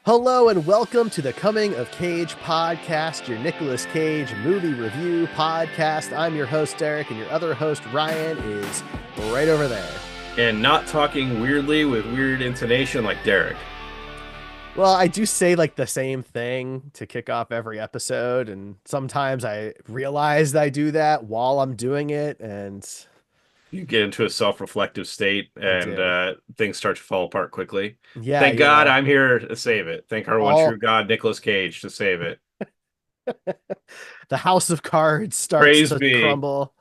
Hello and welcome to the Coming of Cage podcast, your Nicolas Cage movie review podcast. I'm your host, Derek, and your other host, Ryan, is right over there. And not talking weirdly with weird intonation like Derek. Well, I do say like the same thing to kick off every episode, and sometimes I realize I do that while I'm doing it, and You get into a self-reflective state I and do. things start to fall apart quickly. Yeah, Thank God I'm here to save it. Thank our one true all God, Nicolas Cage, to save it. the house of cards starts Praise to be. crumble,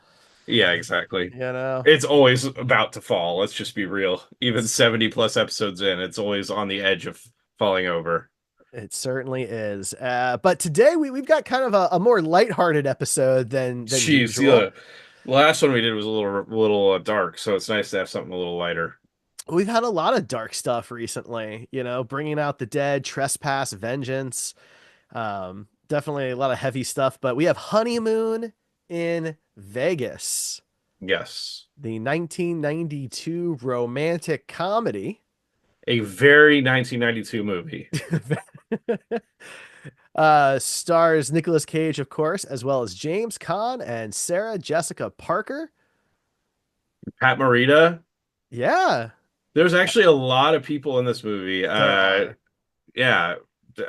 Yeah, exactly. you know? It's always about to fall. Let's just be real. Even 70 plus episodes in, it's always on the edge of falling over. It certainly is. But today we've got kind of a more lighthearted episode than Jeez, usual. the last one we did was a little dark, so it's nice to have something a little lighter. We've had a lot of dark stuff recently, bringing out the dead, trespass, vengeance. Definitely a lot of heavy stuff, but we have Honeymoon in Vegas, Yes. the 1992 romantic comedy. A very 1992 movie. Stars Nicolas Cage, of course, as well as James Caan and Sarah Jessica Parker. Pat Morita. Yeah, There's actually a lot of people in this movie. there are Yeah,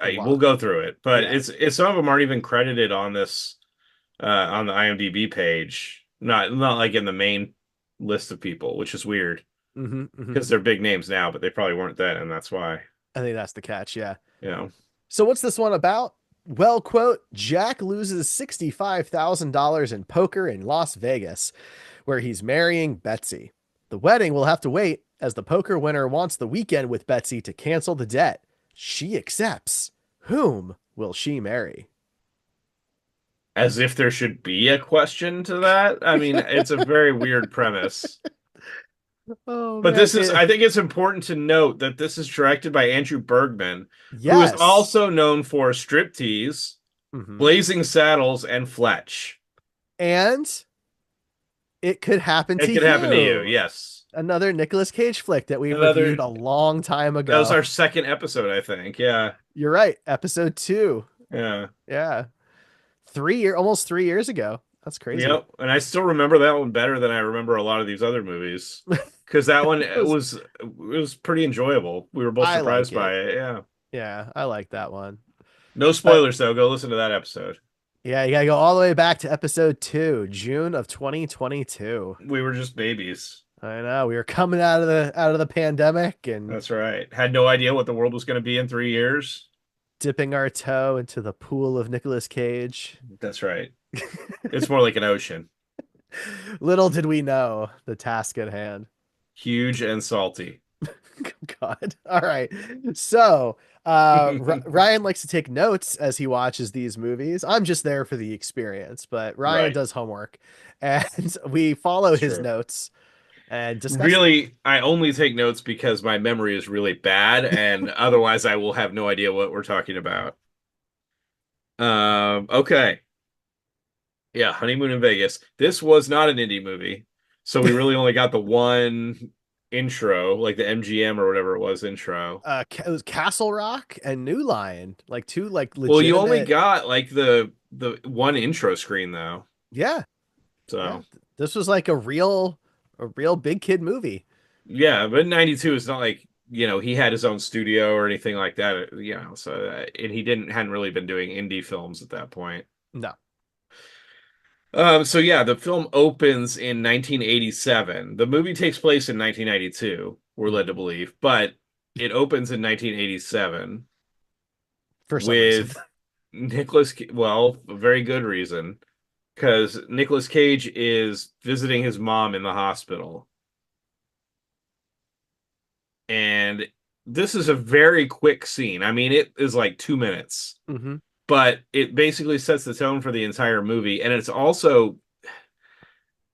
a we'll lot. go through it, but Yeah. it's some of them aren't even credited on this on the IMDb page. Not like in the main list of people, which is weird Hmm. because they're big names now, but they probably weren't then, and that's why. I think that's the catch. Yeah. You know, So what's this one about? Well, quote, Jack loses $65,000 in poker in Las Vegas, where he's marrying Betsy. The wedding will have to wait as the poker winner wants the weekend with Betsy to cancel the debt. She accepts. Whom will she marry? as if there should be a question to that. I mean, it's a very weird premise. Oh But man, I think it's important to note that this is directed by Andrew Bergman, who is yes. also known for Striptease, Hmm. Blazing Saddles, and Fletch. And it could happen It to could happen to you, you. yes. Another Nicolas Cage flick that we Another, reviewed a long time that was ago. our second episode, I think. Yeah, You're right, episode 2. yeah. Yeah. Almost 3 years ago. That's crazy. Yep. And I still remember that one better than I remember a lot of these other movies. Because that one it was pretty enjoyable. We were both I like surprised by it. it. Yeah. Yeah, I like that one. No But spoilers though. Go listen to that episode. yeah, you gotta go all the way back to episode 2, June of 2022. We were just babies. I know we were coming out of the pandemic and That's right. Had no idea what the world was going to be in 3 years. dipping our toe into the pool of Nicolas Cage. That's right. It's more like an ocean. Little did we know the task at hand. Huge and salty. God. All right. So, Ryan likes to take notes as he watches these movies. I'm just there for the experience, but Ryan Right. does homework and we follow It's his true. notes and discuss. Really, I only take notes because my memory is really bad, and otherwise I will have no idea what we're talking about. Okay. Yeah, Honeymoon in Vegas. This was not an indie movie, so we really only got the one intro, like the MGM or whatever it was intro. It was Castle Rock and New Line, like two like Well, you only legitimate. got like the one intro screen though. Yeah, yeah. So This was like a real big kid movie. yeah, but in 92 it's not like, he had his own studio or anything like that, so and he didn't hadn't really been doing indie films at that point. No. So yeah, the film opens in 1987. The movie takes place in 1992, we're led to believe, but it opens in 1987 For some reason. with well, a very good reason, because Nicolas Cage is visiting his mom in the hospital. And this is a very quick scene. I mean, it is like 2 minutes, Hmm. but it basically sets the tone for the entire movie. And it's also,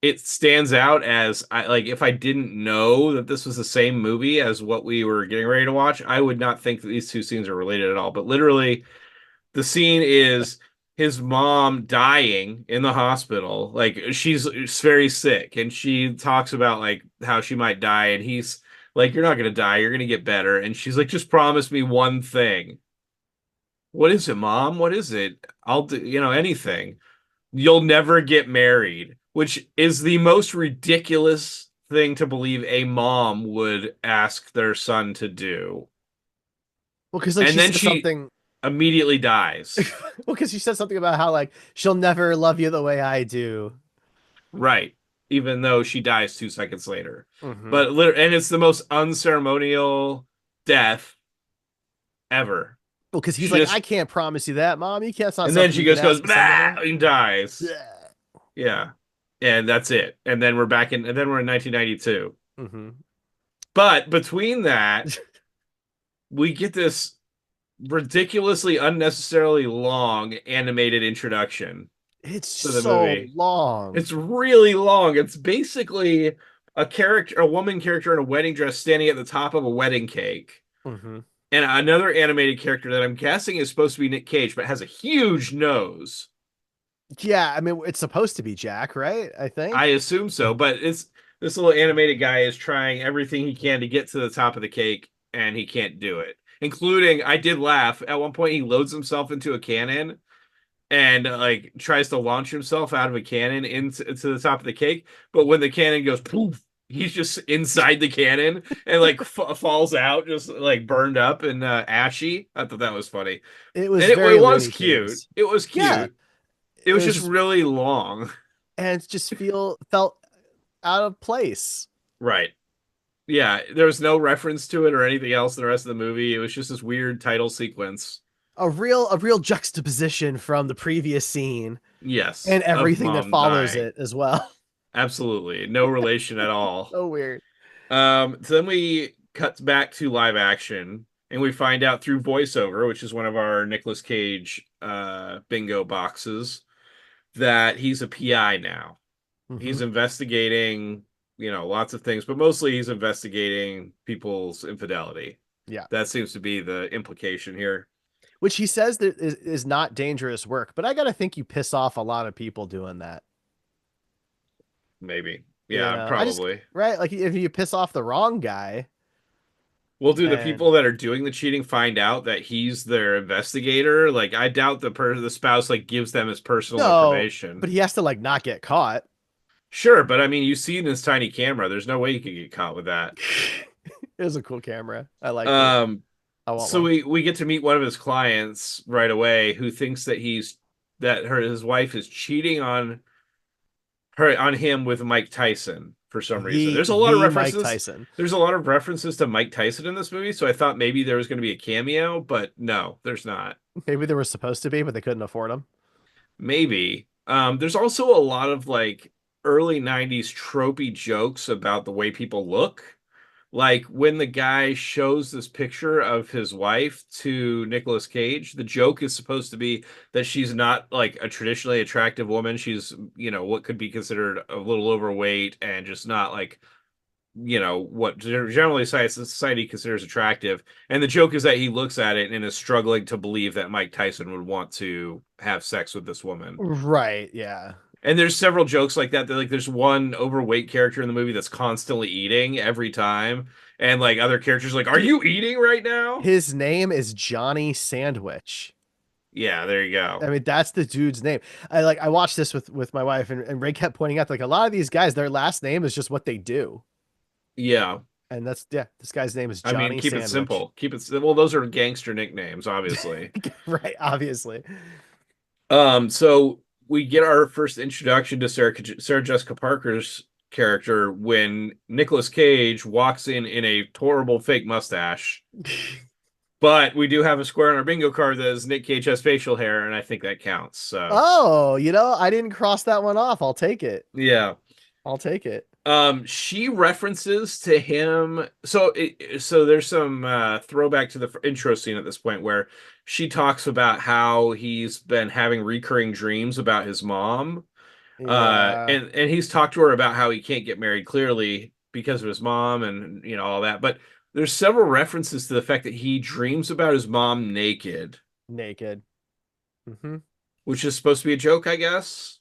it stands out as like if I didn't know that this was the same movie as what we were getting ready to watch, I would not think that these two scenes are related at all. But literally, the scene is his mom dying in the hospital. Like she's very sick, and she talks about like how she might die, and he's like, "You're not gonna die. You're gonna get better." And she's like, "Just promise me one thing." What is it, Mom? What is it? I'll do, anything. You'll never get married, which is the most ridiculous thing to believe a mom would ask their son to do. Well, because like And she then says she something. immediately dies. Well, because she said something about how like she'll never love you the way I do. Right. Even though she dies 2 seconds later. Hmm. But and it's the most unceremonial death ever. Well, because he's She like, I just, can't promise you that, Mom. You can't. It's not and then something she you can just goes, ask of blah, somebody. and dies. Yeah. Yeah. And that's it. And then we're in 1992. Hmm. But between that, we get this ridiculously unnecessarily long animated introduction It's to the so movie. long. It's really long. It's basically a woman character in a wedding dress standing at the top of a wedding cake. Hmm. And another animated character that I'm guessing is supposed to be Nick Cage, but has a huge nose. Yeah, I mean, it's supposed to be Jack, right? I I think. assume so, but it's this little animated guy is trying everything he can to get to the top of the cake, and he can't do it. Including, I did laugh at one point. He loads himself into a cannon and like tries to launch himself out of a cannon into to the top of the cake. But when the cannon goes poof, he's just inside the cannon and like falls out, just like burned up and ashy. I thought that was funny, It and was it very was Looney cute. Tunes. It was Yeah, cute. It it was was just just, really long. and it just felt out of place. Right. Yeah, there was no reference to it or anything else in the rest of the movie. It was just this weird title sequence. A real juxtaposition from the previous scene Yes, and of everything that mom follows dying. it as well. Absolutely. No relation at all. So weird. So then we cut back to live action and we find out through voiceover, which is one of our Nicolas Cage bingo boxes, that he's a PI now. Hmm. He's investigating, lots of things, but mostly he's investigating people's infidelity. Yeah, That seems to be the implication here. which he says that is not dangerous work, but I gotta think you piss off a lot of people doing that. Maybe. You Yeah, know, I just probably. right like if you piss off the wrong guy, Well, do the people then that are doing the cheating find out that he's their investigator? Like, I doubt the spouse like gives them his personal no, information. but he has to like not get caught. Sure, but I mean, you see this tiny camera. There's no way you could get caught with that. It was a cool camera. I liked it. Um, I want so one. we get to meet one of his clients right away who thinks that his wife is cheating on him with Mike Tyson for some reason. The Mike Tyson. There's a lot of references to Mike Tyson in this movie, so I thought maybe there was going to be a cameo, but no, there's not. Maybe they were supposed to be, but they couldn't afford them. Maybe. There's also a lot of like early 90s tropey jokes about the way people look. Like when the guy shows this picture of his wife to Nicolas Cage, the joke is supposed to be that she's not like a traditionally attractive woman. She's, what could be considered a little overweight and just not like, what generally society considers attractive. And the joke is that he looks at it and is struggling to believe that Mike Tyson would want to have sex with this woman. Right. Yeah. And there's several jokes like that. That like there's one overweight character in the movie that's constantly eating every time, and like other characters like, "Are you eating right now?" His name is Johnny Sandwich. Yeah, there you I go. mean, that's the dude's name. I watched this with my wife, and Ray kept pointing out like a lot of these guys, their last name is just what they do. Yeah, And that's yeah, this guy's name is I mean, Johnny keep it Sandwich. simple. Keep it. Well, those are gangster nicknames, obviously. Right, obviously. So we get our first introduction to Sarah Jessica Parker's character when Nicolas Cage walks in a horrible fake mustache. But we do have a square on our bingo card that is Nick Cage has facial hair, and I think that counts. So Oh, I didn't cross that one off. I'll take it. yeah. I'll take it. She references to him. So there's some throwback to the intro scene at this point where she talks about how he's been having recurring dreams about his mom. Yeah. And he's talked to her about how he can't get married clearly because of his mom and all that. But there's several references to the fact that he dreams about his mom naked, Naked. Hmm. which is supposed to be a joke, I guess.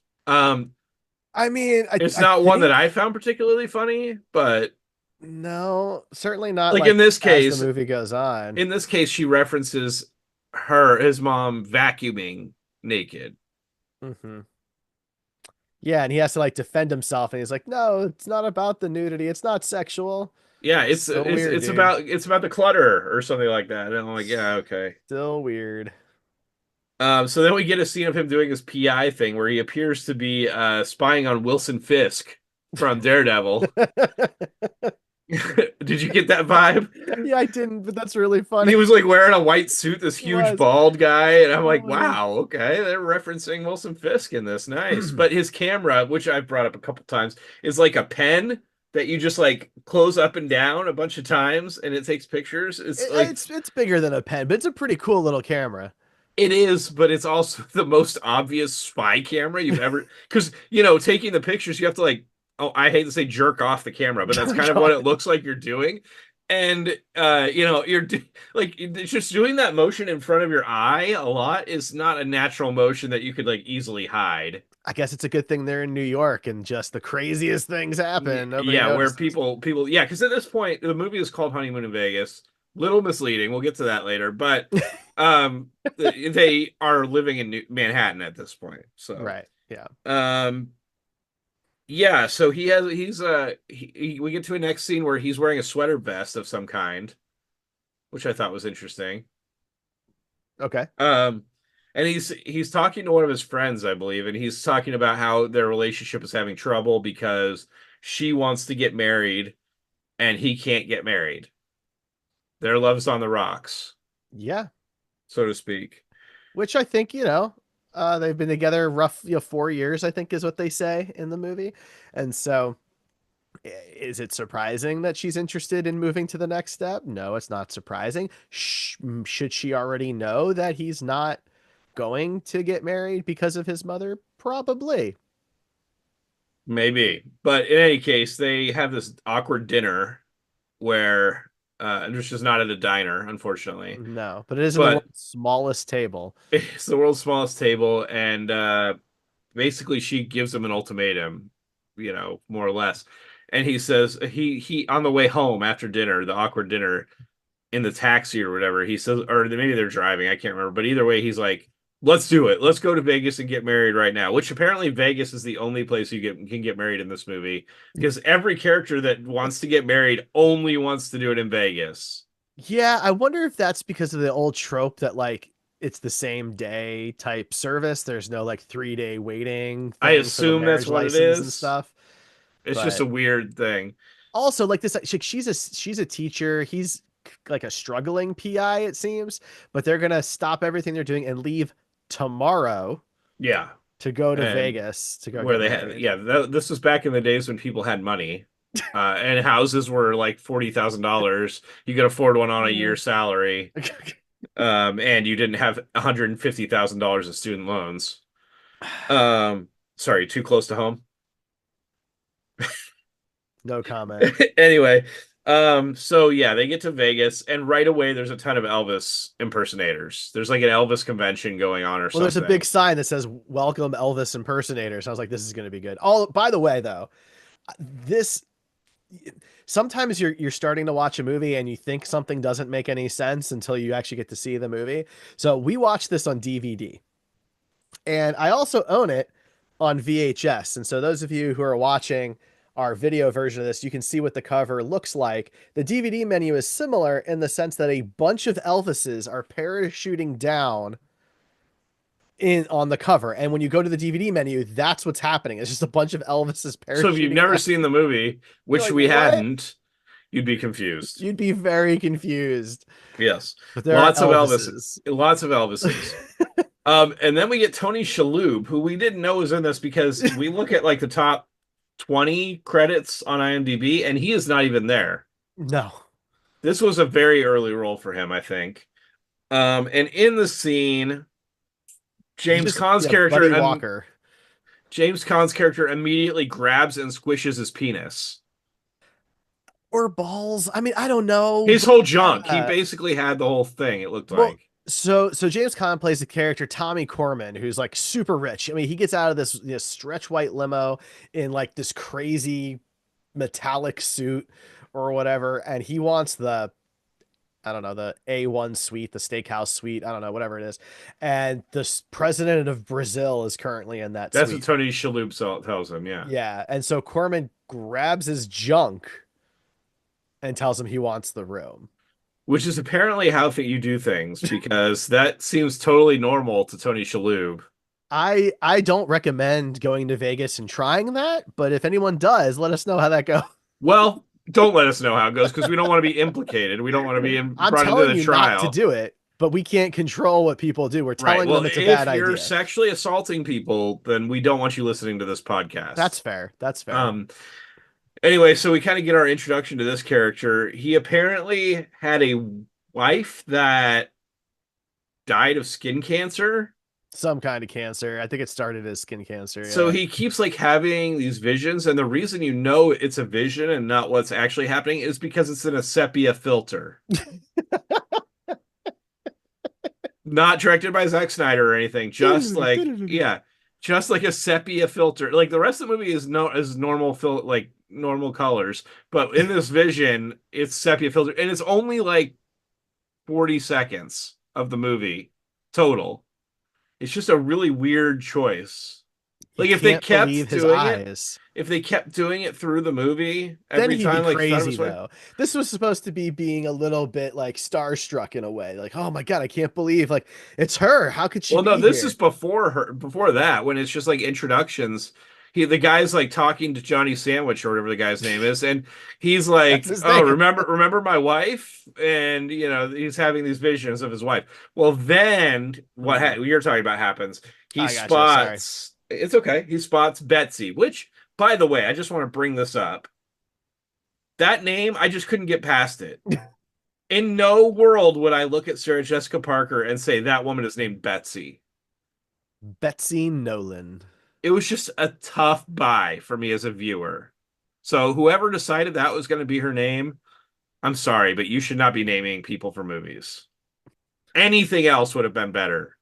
I mean, It's I not one that think I found particularly funny, but no, certainly not like like as the movie goes on. in this case, she references his mom vacuuming naked. Hmm. Yeah, and he has to like defend himself, and he's like, "No, it's not about the nudity. It's not sexual." Yeah, Still weird, dude. it's about the clutter or something like that. And I'm like, yeah, okay. Still weird. So then we get a scene of him doing his PI thing where he appears to be spying on Wilson Fisk from Daredevil. Did you get that vibe? Yeah, I didn't, but that's really funny. He was like wearing a white suit, this It huge was. bald guy, and I'm like, Oh, wow, okay, they're referencing Wilson Fisk in this. Nice. But his camera, which I've brought up a couple times, is like a pen that you just like close up and down a bunch of times and it takes pictures. It's like it's bigger than a pen, but it's a pretty cool little camera. it is, but it's also the most obvious spy camera you've ever, because taking the pictures, you have to like, oh, I hate to say jerk off the camera, but that's kind Jerk of what off. it looks like you're doing. And like it's just doing that motion in front of your eye a lot is not a natural motion that you could like easily hide. I guess it's a good thing they're in New York and just the craziest things happen. Nobody Yeah, where notices. yeah, because at this point the movie is called Honeymoon in Vegas. Little misleading. We'll get to that later, but they are living in Manhattan at this point. So Right. Yeah. um yeah, so we get to a next scene where he's wearing a sweater vest of some kind, which I thought was interesting. Okay. Um and he's talking to one of his friends, I believe, and he's talking about how their relationship is having trouble because she wants to get married and he can't get married. Their love's on the rocks, Yeah. so to speak. Which I think, they've been together rough, 4 years, I think is what they say in the movie. And so is it surprising that she's interested in moving to the next step? No, it's not surprising. Should she already know that he's not going to get married because of his mother? Probably. Maybe. But in any case, they have this awkward dinner where and it's just not at a diner, unfortunately. No, but it is in the But world's smallest table. it's the world's smallest table, and basically she gives him an ultimatum, more or less. And he says he on the way home after dinner, the awkward dinner, in the taxi or whatever, he says, or maybe they're driving, I can't remember. But either way, he's like, let's do it. Let's go to Vegas and get married right now. Which apparently Vegas is the only place can get married in this movie because every character that wants to get married only wants to do it in Vegas. Yeah, I wonder if that's because of the old trope that like it's the same day type service. There's no like 3-day waiting I thing for the assume that's marriage what it license and is. stuff. It's just a But weird thing. also like this, like, she's a teacher. He's like a struggling PI, it seems. But they're gonna stop everything they're doing and leave tomorrow Yeah. to go to And Vegas to go where get they had, married. yeah, this was back in the days when people had money. And houses were like $40,000. You could afford one on a Yeah. year's salary. And you didn't have $150,000 of student loans. Sorry, too close to home. No comment. Anyway, so yeah, they get to Vegas, and right away there's a ton of Elvis impersonators. There's like an Elvis convention going on or Well, there's a something. big sign that says "Welcome Elvis impersonators." I was like, "This is going to be good." All by the way, though, this sometimes you're starting to watch a movie and you think something doesn't make any sense until you actually get to see the movie. So we watched this on DVD, and I also own it on VHS. And so those of you who are watching our video version of this, you can see what the cover looks like. The DVD menu is similar in the sense that a bunch of Elvises are parachuting down in on the cover. And when you go to the DVD menu, that's what's happening. It's just a bunch of Elvises So if you've parachuting never down. seen the movie, You're which like, we what? hadn't, you'd be confused. You'd be very confused. Yes. But there are Elvises. Lots of Elvises. And then we get Tony Shalhoub, who we didn't know was in this because we look at like the top 20 credits on IMDb, and he is not even there. No. This was a very early role for him, I think. And in the scene, He's James just Caan's yeah, character Buddy and Walker. James Caan's character immediately grabs and squishes his penis. Or balls. I mean, I don't know, His but whole junk. He yeah. basically had the whole thing, it looked Well, like. so James Caan plays the character Tommy Corman, who's like super rich. I mean, he gets out of this stretch white limo in like this crazy metallic suit or whatever, and he wants the I don't know, the A1 suite, the steakhouse suite, I don't know, whatever it is. And the president of Brazil is currently in that That's what suite. Tony Shalhoub tells him. Yeah. Yeah. And so Corman grabs his junk and tells him he wants the room. Which is apparently how you do things because that seems totally normal to Tony Shalhoub. I don't recommend going to Vegas and trying that, but if anyone does, let us know how that goes. Well, don't let us know how it goes because we don't want to be implicated. We don't want to be I'm brought into telling the you not to trial. do it, but we can't control what people do. We're Right. telling Well, them it's a if bad you're idea. sexually assaulting people, then we don't want you listening to this That's podcast. fair. That's fair. Um, anyway, so we kind of get our introduction to this character. He apparently had a wife that died of skin cancer. Some kind of cancer. I think it started as skin cancer. So Yeah. he keeps like having these visions, and the reason you know it's a vision and not what's actually happening is because it's in a sepia filter. Not directed by Zack Snyder or anything, just like yeah, just like a sepia filter. Like the rest of the movie is no is normal like normal colors, but in this vision, it's sepia filter, and it's only like 40 seconds of the movie total. It's just a really weird choice. He Like if they can't believe kept his doing it, eyes. if they kept doing it through the movie Then every he'd be time, like he thought it crazy was funny. though. This was supposed to be being a little bit like starstruck in a way. Like, oh my God, I can't believe like it's her. How could she Well, no, be this is here? before her, before that, when it's just like introductions. The guy's like talking to Johnny Sandwich or whatever the guy's name is, and he's That's like, his "Oh, name. remember my wife?" And he's having these visions of his wife. Well, then Hmm. you're talking about happens. He I gotcha. Sorry. spots. It's okay. He spots Betsy, which, by the way, I just want to bring this up. That name, I just couldn't get past it. In no world would I look at Sarah Jessica Parker and say that woman is named Betsy. Betsy Nolan. It was just a tough buy for me as a viewer. So whoever decided that was going to be her name, I'm sorry, but you should not be naming people for movies. Anything else would have been better.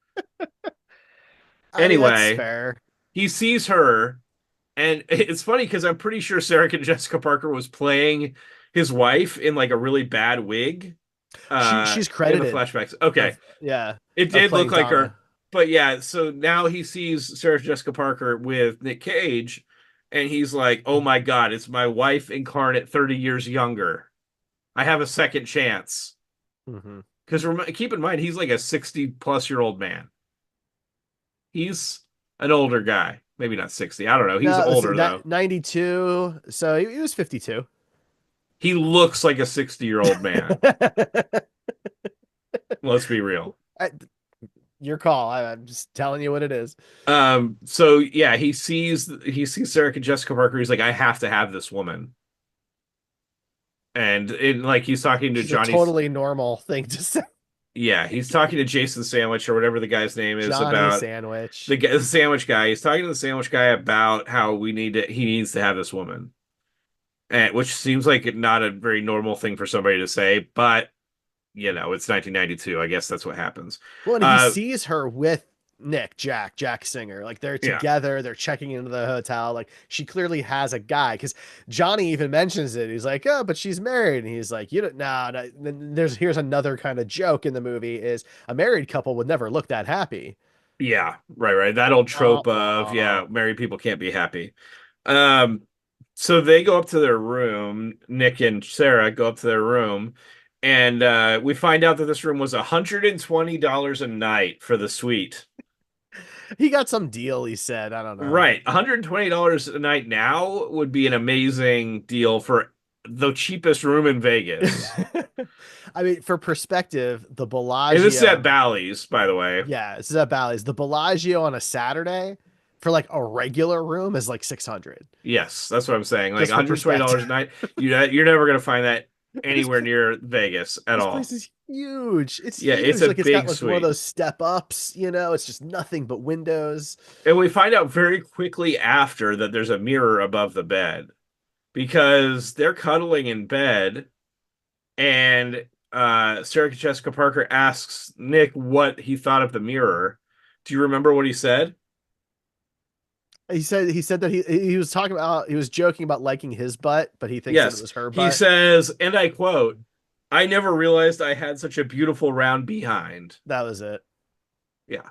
I mean, that's Anyway, fair. he sees her, and it's funny because I'm pretty sure Sarah Jessica Parker was playing his wife in like a really bad wig She's in the credited flashbacks. Okay, of yeah, it of did look playing like her. Donna. But yeah, so now he sees Sarah Jessica Parker with Nick Cage, and he's like, "Oh my God, it's my wife incarnate 30 years younger. I have a second chance." Hmm. Because keep in mind, he's like a 60 plus year old man. He's an older guy. Maybe not 60. I don't know. He's No, let's see, older though. 92. So he was 52. He looks like a 60-year-old man. Let's be real. I, your call. I'm just telling you what it is. So yeah, he sees Sarah Jessica Parker. He's like, I have to have this woman. And like he's talking Which to is a Johnny. totally normal thing to say. Yeah, he's talking to Jason Sandwich or whatever the guy's name is Johnny about Sandwich. the sandwich guy. He's talking to the sandwich guy about how he needs to have this woman. And which seems like not a very normal thing for somebody to say, but it's 1992. I guess that's what happens. Well, and he Uh sees her with Jack Singer. Like they're yeah. together, they're checking into the hotel. Like she clearly has a guy because Johnny even mentions it. He's like, oh, but she's married. And he's like, you don't no, no. Then here's another kind of joke in the movie is a married couple would never look that happy. Yeah, right. That old Wah, trope of wah. married people can't be happy. Um, so they go up to their room. Nick and Sarah go up to their room, and we find out that this room was $120 a night for the suite. He got some deal, he said. I don't know. Right, $120 a night now would be an amazing deal for the cheapest room in Vegas. I mean, for perspective, the And this is at Bellagio, Bally's, by the way. yeah, this is at Bally's. The Bellagio on a Saturday for like a regular room is like 600. Yes, that's what I'm saying. Like Just for $120 a perspective. night, you're never gonna find that This anywhere place, near Vegas at this place all. is huge. It's Yeah, it's huge. a Like it's got big like one of suite. those step ups, you know, it's just nothing but windows. And we find out very quickly after that there's a mirror above the bed because they're cuddling in bed and Sarah Jessica Parker asks Nick what he thought of the mirror. Do you remember what he said? He said that he was talking about he was joking about liking his butt, but he thinks that it Yes. was her He butt. says, and I quote, I never realized I had such a beautiful round behind. That was it. Yeah.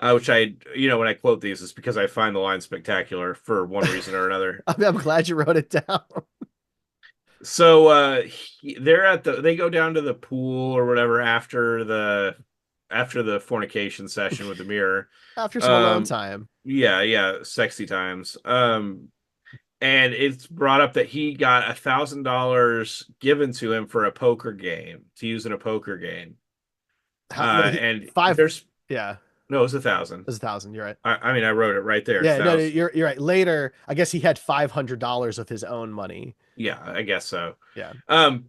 Which when I quote these, it's because I find the line spectacular for one reason or another. I mean, I'm glad you wrote it down. So they go down to the pool or whatever after the fornication session with the mirror. After some alone Um, time. yeah, yeah, sexy times. And it's brought up that he got $1,000 given to him for a poker game to use in a poker game. What did he And five? there's Yeah, it no, it was 1,000. was 1,000. You're right. I mean, I wrote it right there, Yeah, no, 1,000. you're right. Later, I guess he had $500 of his own money. Yeah, I guess so. Yeah.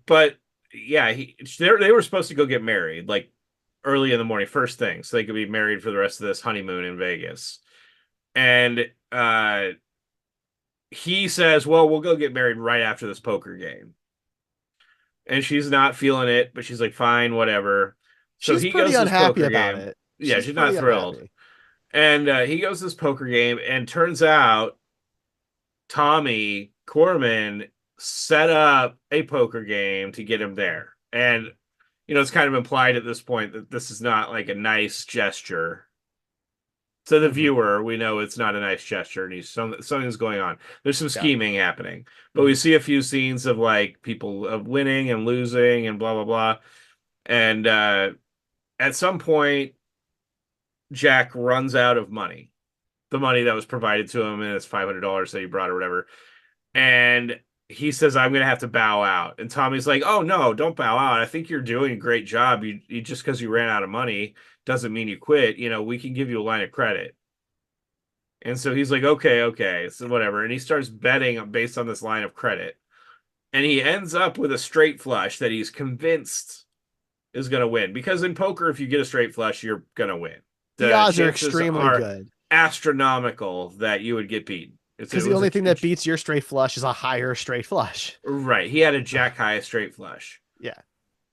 But yeah, they were supposed to go get married like early in the morning, first thing, so they could be married for the rest of this honeymoon in Vegas. And he says, "Well, we'll go get married right after this poker game." And she's not feeling it, but she's like, "Fine, whatever." So She's he pretty goes to this unhappy poker about game. it. Yeah, She's she's not pretty thrilled. unhappy. And he goes to this poker game, and turns out Tommy Corman set up a poker game to get him there. And it's kind of implied at this point that this is not like a nice gesture. To the Hmm. viewer, we know it's not a nice gesture, and something's going on. There's some Yeah. scheming happening, but we Hmm. see a few scenes of like people of winning and losing and blah blah blah. And at some point, Jack runs out of money, the money that was provided to him, and it's $500 that he brought or whatever. And he says, "I'm gonna have to bow out." And Tommy's like, "Oh no, don't bow out. I think you're doing a great job. You just because you ran out of money doesn't mean you quit. We can give you a line of credit." And so he's like, "Okay, okay, so whatever." And he starts betting based on this line of credit. And he ends up with a straight flush that he's convinced is gonna win. Because in poker, if you get a straight flush, you're gonna win. The The odds are chances extremely are good astronomical that you would get beaten. because the only thing that beats your straight flush is a higher straight flush. right. He had a jack high straight flush. Yeah.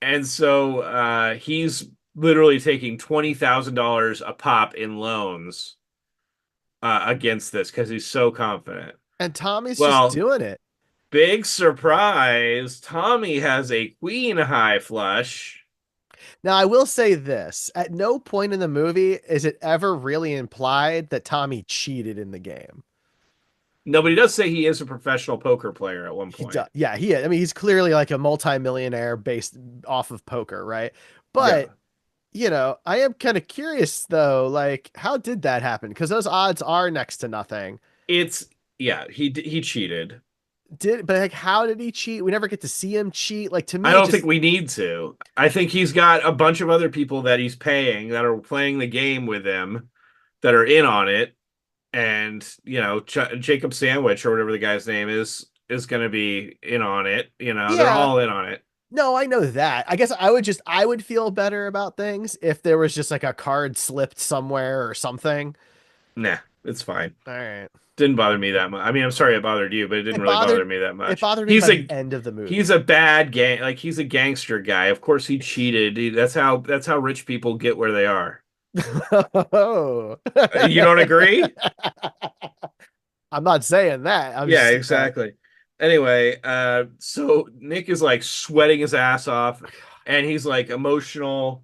And so he's literally taking $20,000 a pop in loans against this because he's so confident. And Tommy's just Well, doing it. big surprise, Tommy has a queen high flush. Now, I will say this. At no point in the movie is it ever really implied that Tommy cheated in the game. Nobody does say he is a professional poker player at one He point. does. Yeah, he is. I mean, he's clearly like a multimillionaire based off of poker, right? But, Yeah. I am kind of curious though, like, how did that happen? Because those odds are next to nothing. It's yeah, he cheated. But like, how did he cheat? We never get to see him cheat. Like, to I me, it don't think just, we need to. I think he's got a bunch of other people that he's paying that are playing the game with him that are in on it. And Jacob Sandwich or whatever the guy's name is going to be in on it. They're yeah, all in on it. no, I know that. I guess I would feel better about things if there was just like a card slipped somewhere or something. Nah, it's fine. All right. Didn't bother me that much. I mean, I'm sorry it bothered you, but it didn't It really bother bothered me that it much. bothered me He's by the a end of the he's movie. a bad gang, like he's a gangster guy. Of course he cheated. That's how rich people get where they are. Oh. You don't agree? I'm not saying that. I'm Yeah, just exactly. Anyway, so Nick is like sweating his ass off and he's like emotional.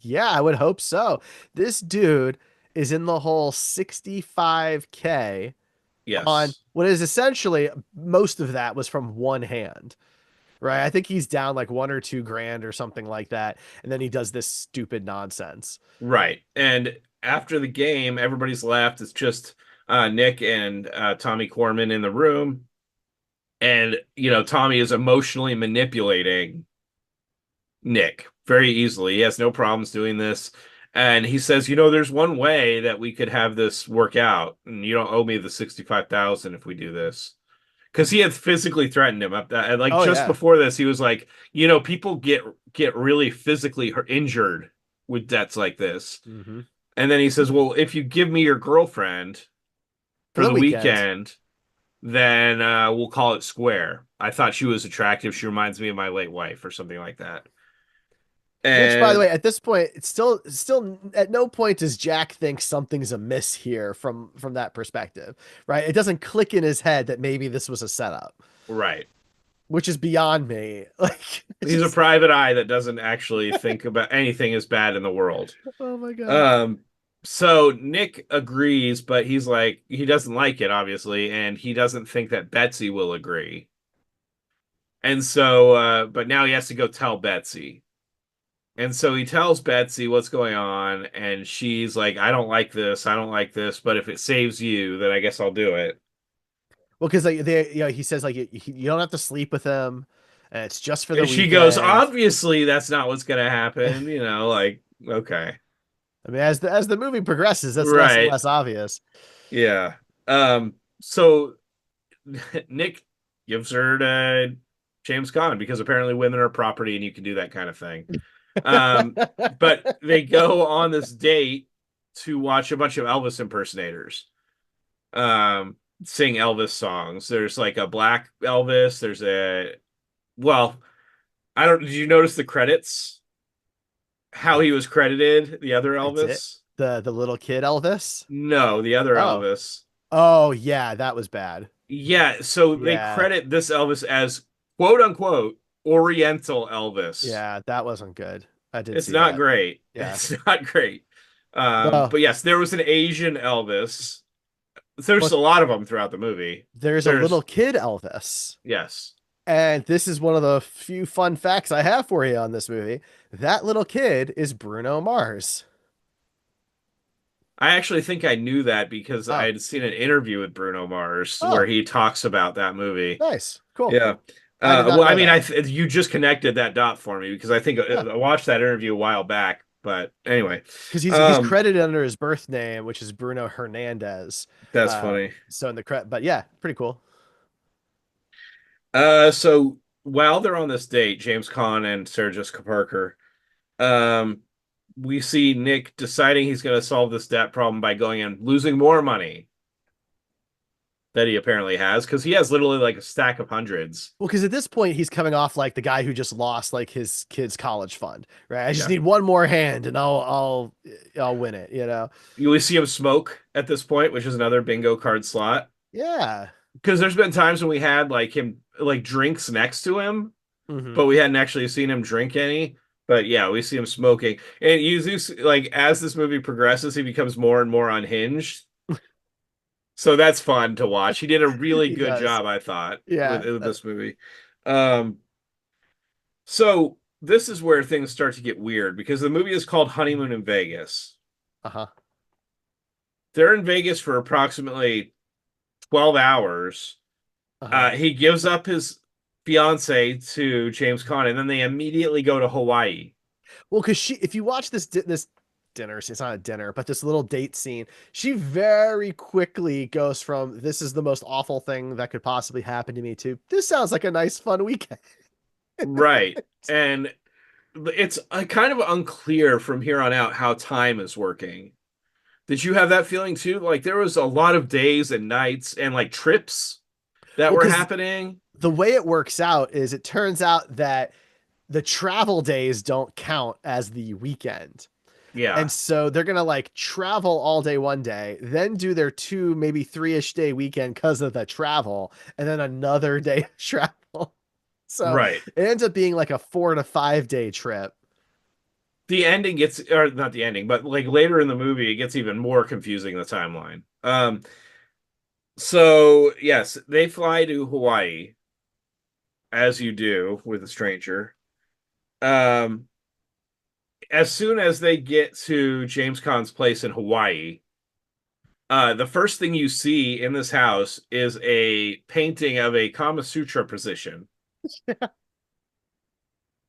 yeah, I would hope so. This dude is in the whole 65K on Yes. what is essentially most of that was from one hand. Right? I think he's down like 1 or 2 grand or something like that. And then he does this stupid nonsense. Right. And after the game, everybody's left. It's just Nick and Tommy Corman in the room. And, Tommy is emotionally manipulating Nick very easily. He has no problems doing this. And he says, there's one way that we could have this work out. And you don't owe me the 65,000 if we do this. Because he had physically threatened him up that, and like Oh just yeah. before this, he was like, people get really physically injured with debts like this. Hmm. And then he says, "Well, if you give me your girlfriend For for the the weekend. weekend, then we'll call it square." I thought she was attractive. She reminds me of my late wife or something like that. Which, by the And way, at this point, it's still at no point does Jack think something's amiss here from that perspective, right? It doesn't click in his head that maybe this was a setup. right. which is beyond me. Like, it's He's a just, private eye that doesn't actually think about anything as bad in the world. oh my God. Um, so Nick agrees, but he's like, he doesn't like it, obviously, and he doesn't think that Betsy will agree. And so, but now he has to go tell Betsy. And so he tells Betsy what's going on, and she's like, I don't like this, I don't like this, but if it saves you, then I guess I'll do it. Well, because like he says like you don't have to sleep with him, and it's just for the And she goes, weekend. obviously, that's not what's gonna happen, like, okay. I mean, as the movie progresses, that's less and Right. less obvious. Yeah. So Nick gives her to James Caan because apparently women are property and you can do that kind of thing. But they go on this date to watch a bunch of Elvis impersonators sing Elvis songs. There's like a black Elvis. There's well, I don't, did you notice the credits? How he was credited, the other I did Elvis? the little kid Elvis. No, the other Oh, Elvis. oh yeah, that was bad. Yeah, so they Yeah, credit this Elvis as quote unquote Oriental Elvis. yeah, that wasn't good. I did It's see not that. great. Yeah. It's not great. Well, But yes, there was an Asian Elvis. There's but a lot of them throughout the movie. there's a little There's kid Elvis. yes. And this is one of the few fun facts I have for you on this movie. That little kid is Bruno Mars. I actually think I knew that because I Oh, had seen an interview with Bruno Mars where oh, he talks about that movie. nice. Cool. Yeah. I did not Well, I know mean, that. you just connected that dot for me because I think Yeah. I watched that interview a while back. But anyway, Because he's um, credited under his birth name, which is Bruno Hernandez. that's funny. So in the credit, but yeah, pretty cool. So while they're on this date, James Caan and Sarah Jessica Parker, um, we see Nick deciding he's going to solve this debt problem by going and losing more money that he apparently has because he has literally like a stack of hundreds. Well, because at this point he's coming off like the guy who just lost like his kid's college fund, right? I just Yeah. need one more hand and I'll win it, you know? We see him smoke at this point, which is another bingo card slot. Yeah. Because there's been times when we had like him like drinks next to him, Hmm. but we hadn't actually seen him drink any. But yeah, we see him smoking. And you do like as this movie progresses, he becomes more and more unhinged. So that's fun to watch. He did a really He good does. job, I thought, Yeah. with this movie. Um, so this is where things start to get weird because the movie is called Honeymoon in Vegas. Uh-huh. They're in Vegas for approximately 12 hours. Uh-huh. He gives up his fiance to James Caan, and then they immediately go to Hawaii. Well, because if you watch this dinner, it's not a dinner, but this little date scene, she very quickly goes from this is the most awful thing that could possibly happen to me to this sounds like a nice fun weekend. Right. And it's kind of unclear from here on out how time is working. Did you have that feeling too? Like there was a lot of days and nights and like trips that Well, were because happening. the way it works out is it turns out that the travel days don't count as the weekend. And Yeah. so they're gonna like travel all day one day, then do their two, maybe three-ish day weekend because of the travel, and then another day of travel. So Right. it ends up being like a 4 to 5 day trip. The ending gets, or not the ending, but like later in the movie, it gets even more confusing, the timeline. So yes, they fly to Hawaii, as you do with a stranger. Um, as soon as they get to James Caan's place in Hawaii, the first thing you see in this house is a painting of a Kama Sutra position,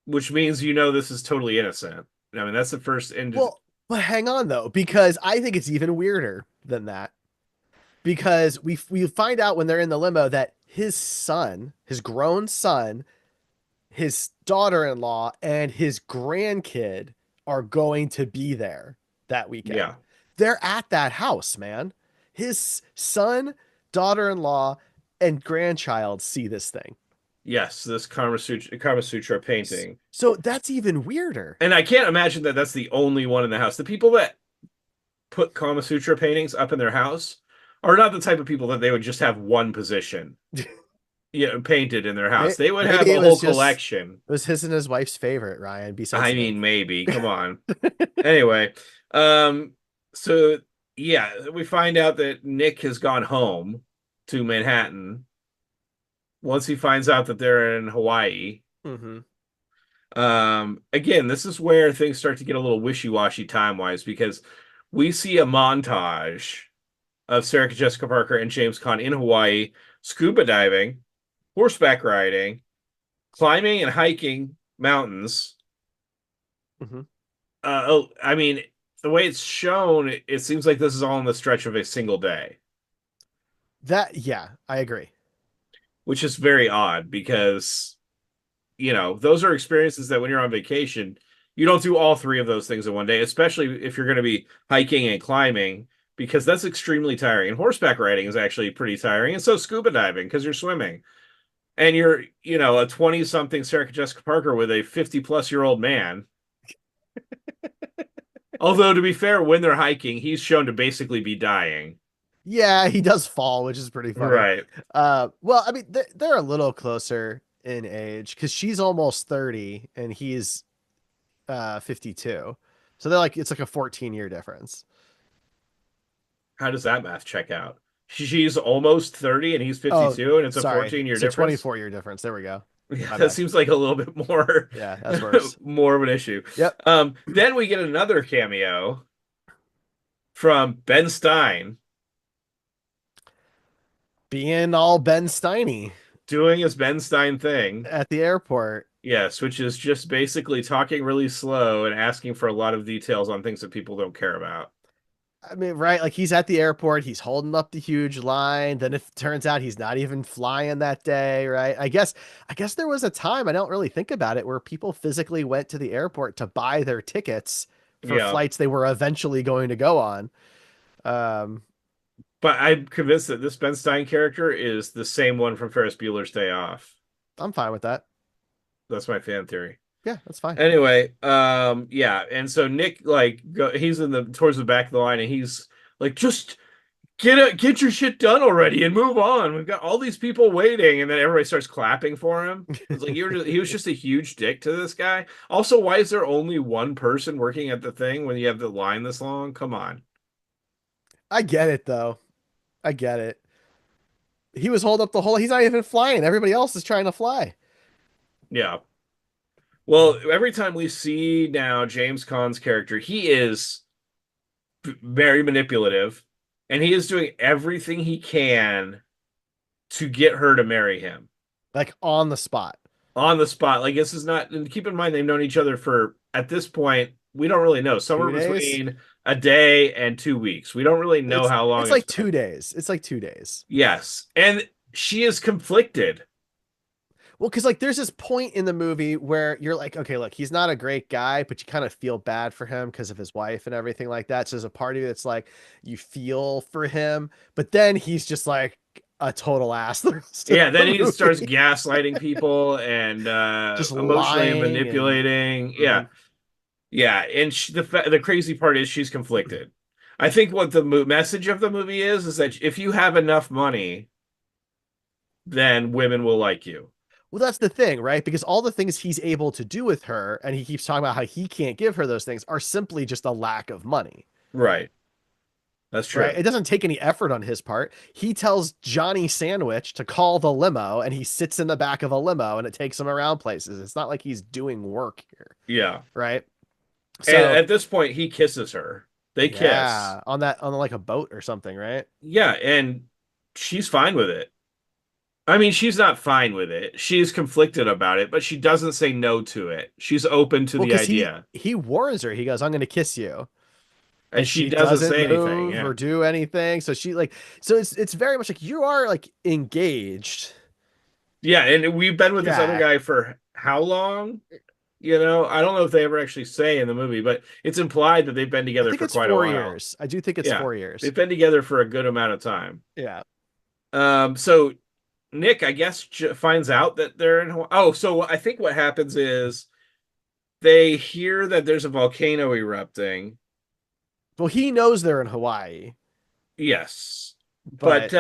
which means you know this is totally innocent. I mean, that's the first. And Well, but hang on though, because I think it's even weirder than that. Because we find out when they're in the limo that his son, his grown son, his daughter-in-law, and his grandkid are going to be there that weekend. yeah, They're at that house, man. His son, daughter-in-law, and grandchild see this thing. yes, this Kama Sutra painting, So that's even weirder. and I can't imagine that that's the only one in the house. The people that put Kama Sutra paintings up in their house are not the type of people that they would just have one position. painted in their house. They would have Maybe a it whole was just collection. it was his and his wife's favorite, Ryan. Be I sensitive. mean, maybe. Come on. Anyway, um, so yeah, we find out that Nick has gone home to Manhattan once he finds out that they're in Hawaii. Hmm. Again, this is where things start to get a little wishy-washy time-wise because we see a montage of Sarah Jessica Parker and James Caan in Hawaii, scuba diving, horseback riding, climbing and hiking mountains. Hmm. I mean, the way it's shown, it seems like this is all in the stretch of a single day, Yeah, I agree. which is very odd because, those are experiences that when you're on vacation, you don't do all three of those things in one day, especially if you're going to be hiking and climbing, because that's extremely tiring. And horseback riding is actually pretty tiring. And so scuba diving because you're swimming. And you're, a 20 something Sarah Jessica Parker with a 50 plus year old man. Although, to be fair, when they're hiking, he's shown to basically be dying. Yeah, he does fall, which is pretty funny. Right. Well, I mean, they're a little closer in age because she's almost 30 and he's 52. So they're like it's like a 14-year difference. How does that math check out? She's almost 30 and he's Oh, 52 and it's a sorry. 14-year So difference. 24-year difference. There we go. Yeah, My that bad. seems like a little bit more Yeah, that's worse. more of an issue. Yep. Then we get another cameo from Ben Stein Being all Ben Steiny doing his Ben Stein thing. at the airport. Yes, which is just basically talking really slow and asking for a lot of details on things that people don't care about. I mean, right? Like he's at the airport, he's holding up the huge line. Then if it turns out he's not even flying that day, right? I guess there was a time, I don't really think about it, where people physically went to the airport to buy their tickets for Yeah, flights they were eventually going to go on. Um, but I'm convinced that this Ben Stein character is the same one from Ferris Bueller's Day Off. I'm fine with that. That's my fan theory. Yeah, that's fine. Anyway, yeah, and so Nick he's in the towards the back of the line and he's like, just get your shit done already and move on. We've got all these people waiting, and then everybody starts clapping for him. It's like he was just a huge dick to this guy. Also, why is there only one person working at the thing when you have the line this long? Come on. I get it though. I get it. He was holed up the whole. He's not even flying. Everybody else is trying to fly. Yeah. Well, every time we see now James Caan's character, he is very manipulative, and he is doing everything he can to get her to marry him Like on the spot. on the spot. Like this is not, and keep in mind they've known each other for at this point, we don't really know, somewhere 2 days. between a day and 2 weeks. We don't really know It's how long it's it's like been. 2 days. It's like 2 days. Yes. And she is conflicted. Well, because like there's this point in the movie where you're like, okay, look, he's not a great guy, but you kind of feel bad for him because of his wife and everything like that. So there's a part of you that's like you feel for him, but then he's just like a total ass the rest of Yeah, then the he starts movie. gaslighting people and Just emotionally lying and manipulating. Yeah. mhm. Yeah, and the crazy part is she's conflicted. I think what the message of the movie is that if you have enough money, then women will like you. Well, that's the thing, right? Because all the things he's able to do with her, and he keeps talking about how he can't give her those things, are simply just a lack of money. Right. That's Right. true. It doesn't take any effort on his part. He tells Johnny Sandwich to call the limo and he sits in the back of a limo and it takes him around places. It's not like he's doing work here. Yeah. Right. And So, at this point, he kisses her. They kiss. yeah, on like a boat or something, right? Yeah, and she's fine with it. I mean, she's not fine with it. She's conflicted about it, but she doesn't say no to it. She's open to Well, the because he idea. he warns her. He goes, "I'm going to kiss you," And and she she doesn't doesn't say anything. move Yeah. or do anything. So she like, so it's very much like you are like engaged. Yeah, and we've been with this other Jack. guy for how long? I don't know if they ever actually say in the movie, but it's implied that they've been I together think for it's quite a four while. years. I do think it's Yeah. 4 years. They've been together for a good amount of time. Yeah. So Nick, I guess, finds out that they're in Hawaii. Oh, so I think what happens is they hear that there's a volcano erupting. Well, he knows they're in Hawaii. Yes. But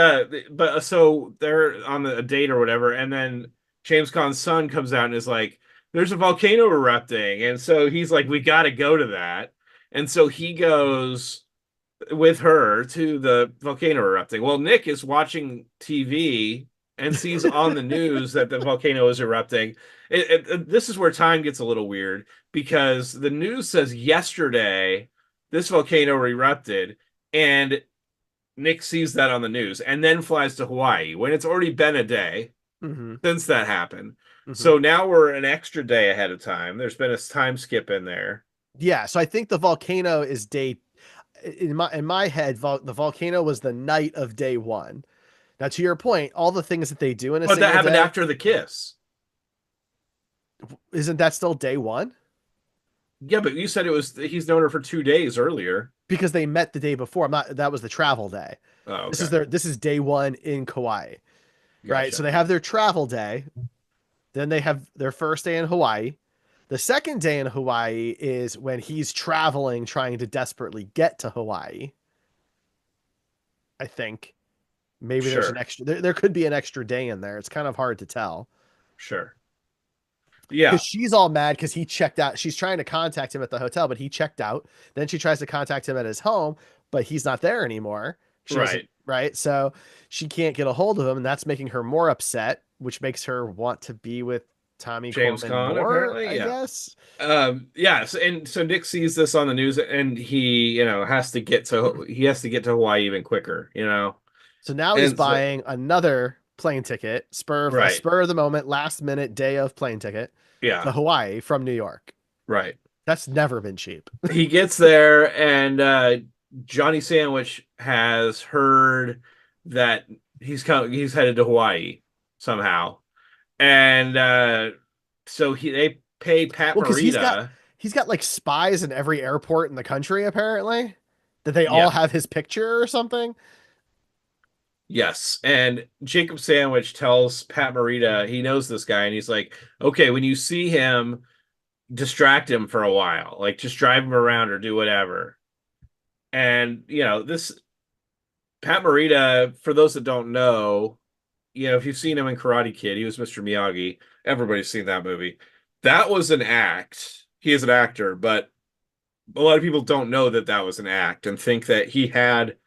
but so they're on a date or whatever, and then James Caan's son comes out and is like, "There's a volcano erupting," and so he's like, "We got to go to that," and so he goes with her to the volcano erupting. Well, Nick is watching TV and sees on the news that the volcano is erupting. This is where time gets a little weird because the news says yesterday this volcano erupted, and Nick sees that on the news and then flies to Hawaii when it's already been a day mhm, since that happened. mhm. So now we're an extra day ahead of time. There's been a time skip in there. Yeah, so I think the volcano is day in my head, the volcano was the night of day one. Now, to your point, all the things that they do in a But that single happened day, after the kiss. isn't that still day one? Yeah, but you said it was he's known her for 2 days earlier. Because they met the day before. I'm not. That was the travel day. Oh, This is okay. their. This is day one in Kauai, right? So Gotcha. they have their travel day. Then they have their first day in Hawaii. The second day in Hawaii is when he's traveling, trying to desperately get to Hawaii. I think maybe there's an Sure. extra. There could be an extra day in there. It's kind of hard to tell. Sure. Because Yeah. she's all mad because he checked out. She's trying to contact him at the hotel, but he checked out. Then she tries to contact him at his home, but he's not there anymore. She doesn't, Right. right? So she can't get a hold of him, and that's making her more upset, which makes her want to be with Tommy James Corman Caan, more, apparently. I Yeah. guess. Yes, and so Nick sees this on the news and he, he has to get to Hawaii even quicker, So now he's And so buying another plane ticket, right. spur of the moment, last minute day of plane ticket to Yeah. Hawaii from New York. Right. That's never been cheap. He gets there and Johnny Sandwich has heard that he's headed to Hawaii somehow. And so they pay Pat Well, because Morita. he's got like spies in every airport in the country, apparently, that they all Yeah. have his picture or something. Yes. And Jacob Sandwich tells Pat Morita he knows this guy, and he's like, okay, when you see him, distract him for a while. Like just drive him around or do whatever. And this Pat Morita, for those that don't know, if you've seen him in Karate Kid, he was Mr. Miyagi. Everybody's seen that movie. That was an act. He is an actor, but a lot of people don't know that that was an act and think that he had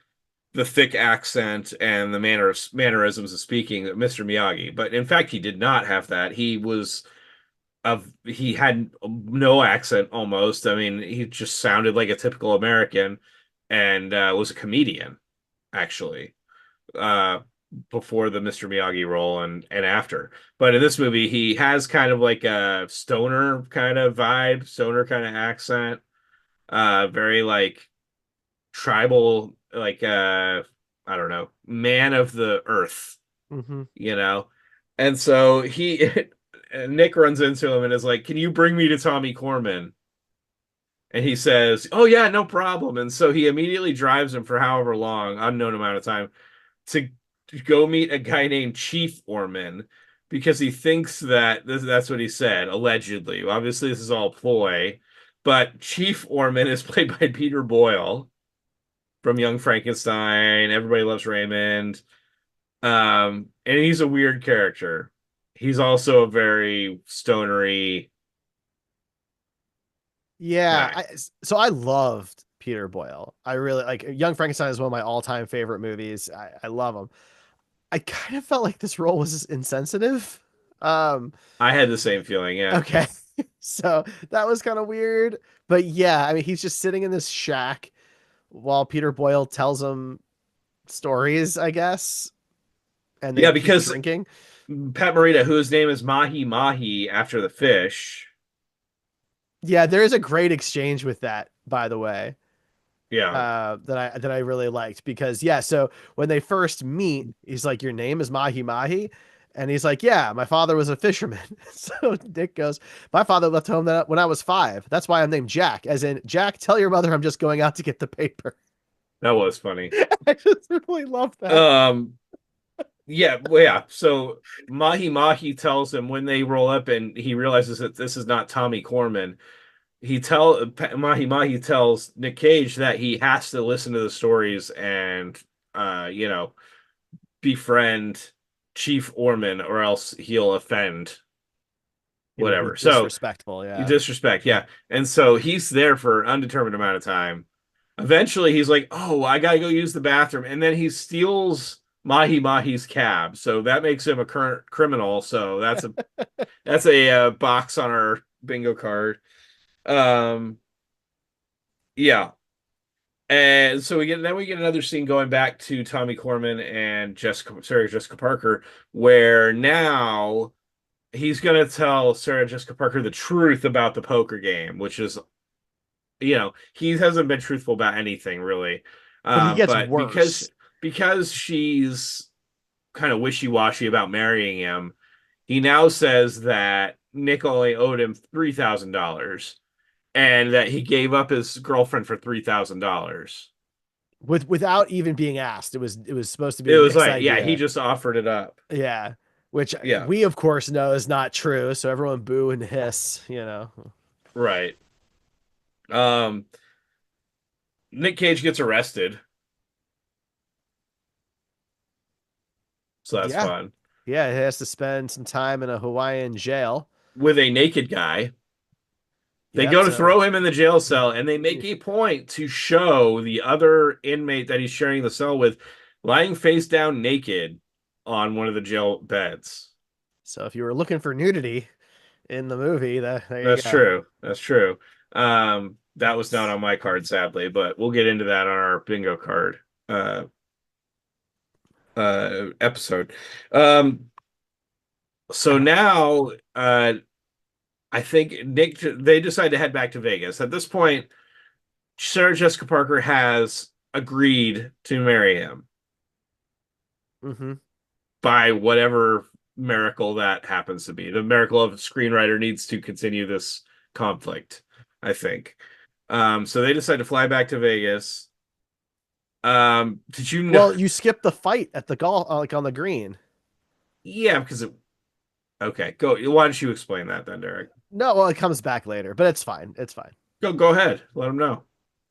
the thick accent and the mannerisms of speaking of Mr. Miyagi. But in fact, he did not have that. He had no accent almost. I mean, he just sounded like a typical American and was a comedian actually. Uh, Before the Mr. Miyagi role and after. But in this movie, he has kind of like a stoner kind of vibe, stoner kind of accent, very like tribal, like I don't know, man of the earth, Hmm. you know. And so Nick runs into him and is like, "Can you bring me to Tommy Corman?" And he says, "Oh yeah, no problem." And so he immediately drives him for however long, unknown amount of time, to go meet a guy named Chief Orman because he thinks that's what he said, allegedly. Obviously, this is all ploy, but Chief Orman is played by Peter Boyle from Young Frankenstein. Everybody loves Raymond. And he's a weird character. He's also a very stonery Yeah, guy. so I loved Peter Boyle. I really like Young Frankenstein is one of my all-time favorite movies. I love him. I kind of felt like this role was insensitive. Um, I had the same feeling, yeah. okay. So that was kind of weird. But yeah, I mean, he's just sitting in this shack while Peter Boyle tells him stories, I guess, and they Yeah, keep because drinking. Pat Morita, whose name is Mahi Mahi after the fish. Yeah, there is a great exchange with that, by the way, Yeah. that I really liked because yeah, so when they first meet, he's like, "Your name is Mahi Mahi," and he's like, "Yeah, my father was a fisherman." So Dick goes, "My father left home when I was 5. That's why I'm named Jack, as in Jack. Tell your mother I'm just going out to get the paper." That was funny. I just really love that. Um, yeah, well, yeah. So Mahi Mahi tells him when they roll up and he realizes that this is not Tommy Corman. Mahi Mahi tells Nick Cage that he has to listen to the stories and befriend Chief Orman or else he'll offend He will be whatever. So disrespectful. you Yeah. disrespect, yeah. And so he's there for an undetermined amount of time. Eventually, he's like, "Oh, I gotta go use the bathroom," and then he steals Mahi Mahi's cab. So that makes him a current criminal. So that's a box on our bingo card. Um, yeah. And so we get another scene going back to Tommy Corman and Jessica Parker, where now he's gonna tell Sarah Jessica Parker the truth about the poker game, which is, he hasn't been truthful about anything really. But he gets But because worse. she's kind of wishy-washy about marrying him, he now says that Nick only owed him $3,000 and that he gave up his girlfriend for $3,000. Without even being asked. It was supposed to It be was Nick's like, yeah, he idea. just offered it up. Yeah. Which Yeah, we of course know is not true. So everyone boo and hiss. right. Um, Nick Cage gets arrested, so that's Yeah. fun. Yeah, he has to spend some time in a Hawaiian jail. With a naked guy. They Yep. go to So throw him in the jail cell, and they make a point to show the other inmate that he's sharing the cell with lying face down naked on one of the jail beds. so if you were looking for nudity in the movie, there you That's go. true. That's true. That was not on my card, sadly, but we'll get into that on our bingo card uh episode. Um, so now I think they decide to head back to Vegas. At this point, Sarah Jessica Parker has agreed to marry him Mm-hmm. by whatever miracle that happens to be. The miracle of a screenwriter needs to continue this conflict, I think. So they decide to fly back to Vegas. Did you know? Well, you skipped the fight at the golf, like on the green. Yeah, because okay, go. Why don't you explain that then, Derek? No, well, it comes back later, but it's fine. It's fine. Go ahead. Let them know.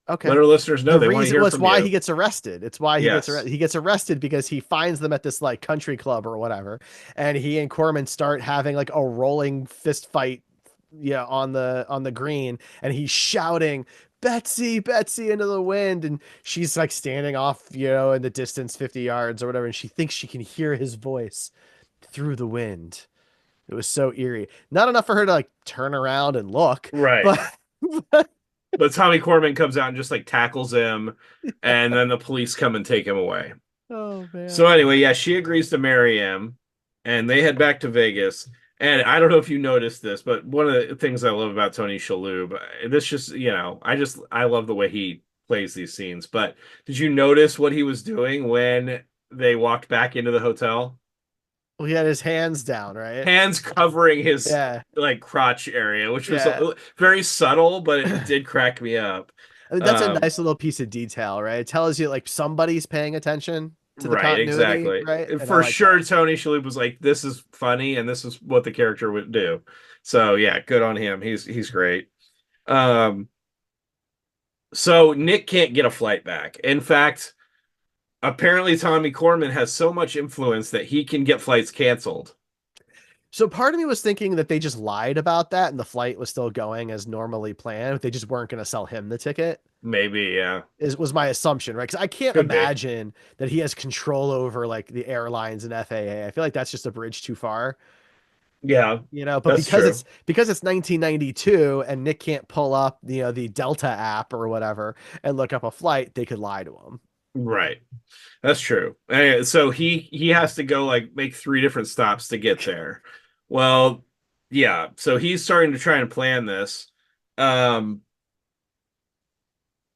Let Okay. our listeners know The they want to reason hear was from why he you. gets arrested. It's why he gets Yes. arrested. He gets arrested because he finds them at this like country club or whatever, and he and Corman start having like a rolling fist fight, yeah, on the green, and he's shouting, "Betsy, Betsy," into the wind, and she's like standing off, in the distance, 50 yards or whatever, and she thinks she can hear his voice through the wind. It was so eerie. Not enough for her to like turn around and look, Right. but But Tommy Corman comes out and just like tackles him, and then the police come and take him away. oh So man. anyway, yeah, she agrees to marry him, and they head back to Vegas. And I don't know if you noticed this, but one of the things I love about Tony Shalhoub, this just, I love the way he plays these scenes. But did you notice what he was doing when they walked back into the hotel? Well, he had his hands down, right? Hands covering his Yeah, like crotch area, which was yeah. very subtle, but it did crack me up. I mean, that's a Um, nice little piece of detail, right? It tells you like somebody's paying attention to the Right, continuity, exactly. right? And I For like that. sure, Tony Shalhoub was like, "This is funny, and this is what the character would do." So yeah, good on him. He's great. Um, so Nick can't get a flight back. In fact, apparently Tommy Corman has so much influence that he can get flights canceled. So part of me was thinking that they just lied about that and the flight was still going as normally planned, but they just weren't going to sell him the ticket. Maybe, yeah, Is was my assumption, right? Because I can't could be. imagine that he has control over like the airlines and FAA. I feel like that's just a bridge too far. Yeah, But that's true. because it's 1992 and Nick can't pull up the Delta app or whatever and look up a flight, they could lie to him. Right, that's true. So he has to go like make three different stops to get there. Well, yeah. So he's starting to try and plan this. Um,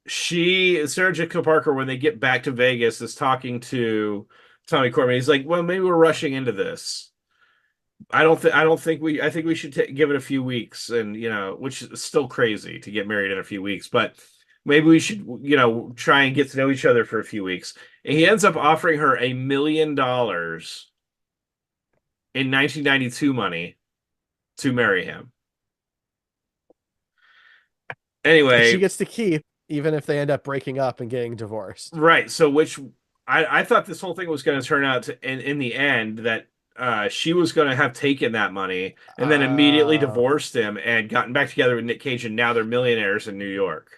Sarah Jessica Parker, when they get back to Vegas, is talking to Tommy Corman. He's like, "Well, maybe we're rushing into this. I don't think I think we should give it a few weeks, and which is still crazy to get married in a few weeks, but maybe we should, try and get to know each other for a few weeks." And he ends up offering her $1 million in 1992 money to marry him. That she Anyway, gets to keep, even if they end up breaking up and getting divorced. right. So which I thought this whole thing was going to turn out to in the end that she was going to have taken that money and then immediately Uh, divorced him and gotten back together with Nick Cage, and now they're millionaires in New York.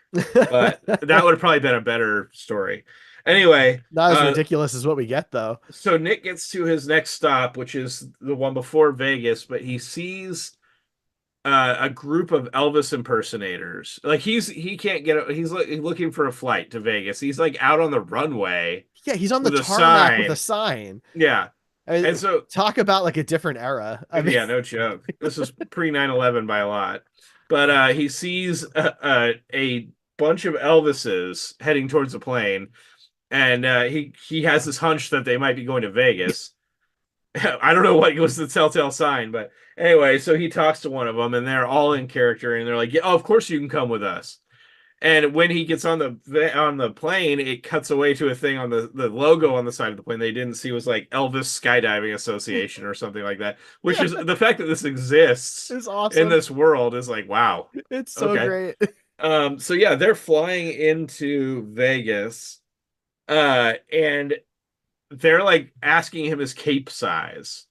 But that would have probably been a better story. Anyway, Not as ridiculous as what we get though. so Nick gets to his next stop, which is the one before Vegas, but he sees a group of Elvis impersonators. Like he can't get. He's like looking for a flight to Vegas. He's like out on the runway Yeah, he's on the with a tarmac with a sign. sign. Yeah. I And mean, so, talk about like a different era. I mean, yeah, no joke. This is pre 9/11 by a lot. But he sees a bunch of Elvises heading towards a plane, and he has this hunch that they might be going to Vegas. I don't know what was the telltale sign, but anyway, so he talks to one of them, and they're all in character, and they're like, "Yeah, oh, of course you can come with us." And when he gets on the plane, it cuts away to a thing on the logo on the side of the plane they didn't see was like Elvis Skydiving Association or something like that. Which yeah, is the fact that this exists it's in awesome. this world is like, wow. It's so Okay. great. So yeah, they're flying into Vegas, and they're like asking him his cape size.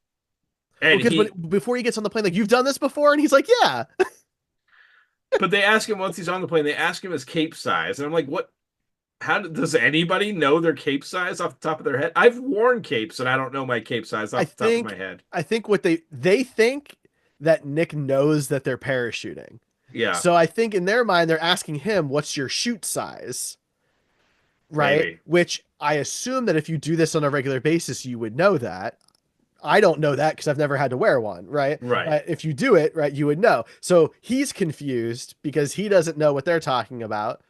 Well, And because when he before he gets on the plane, like you've done this before, and he's like, yeah. but they ask him once he's on the plane, they ask him his cape size. And I'm like, what does anybody know their cape size off the top of their head? I've worn capes and I don't know my cape size I off the top of my think head. I think what they think that Nick knows that they're parachuting. Yeah, So I think in their mind they're asking him, "What's your chute size?" Right? maybe. Which I assume that if you do this on a regular basis, you would know that. I don't know that because I've never had to wear one, right? Right. If you do it, right, you would know. So he's confused because he doesn't know what they're talking about,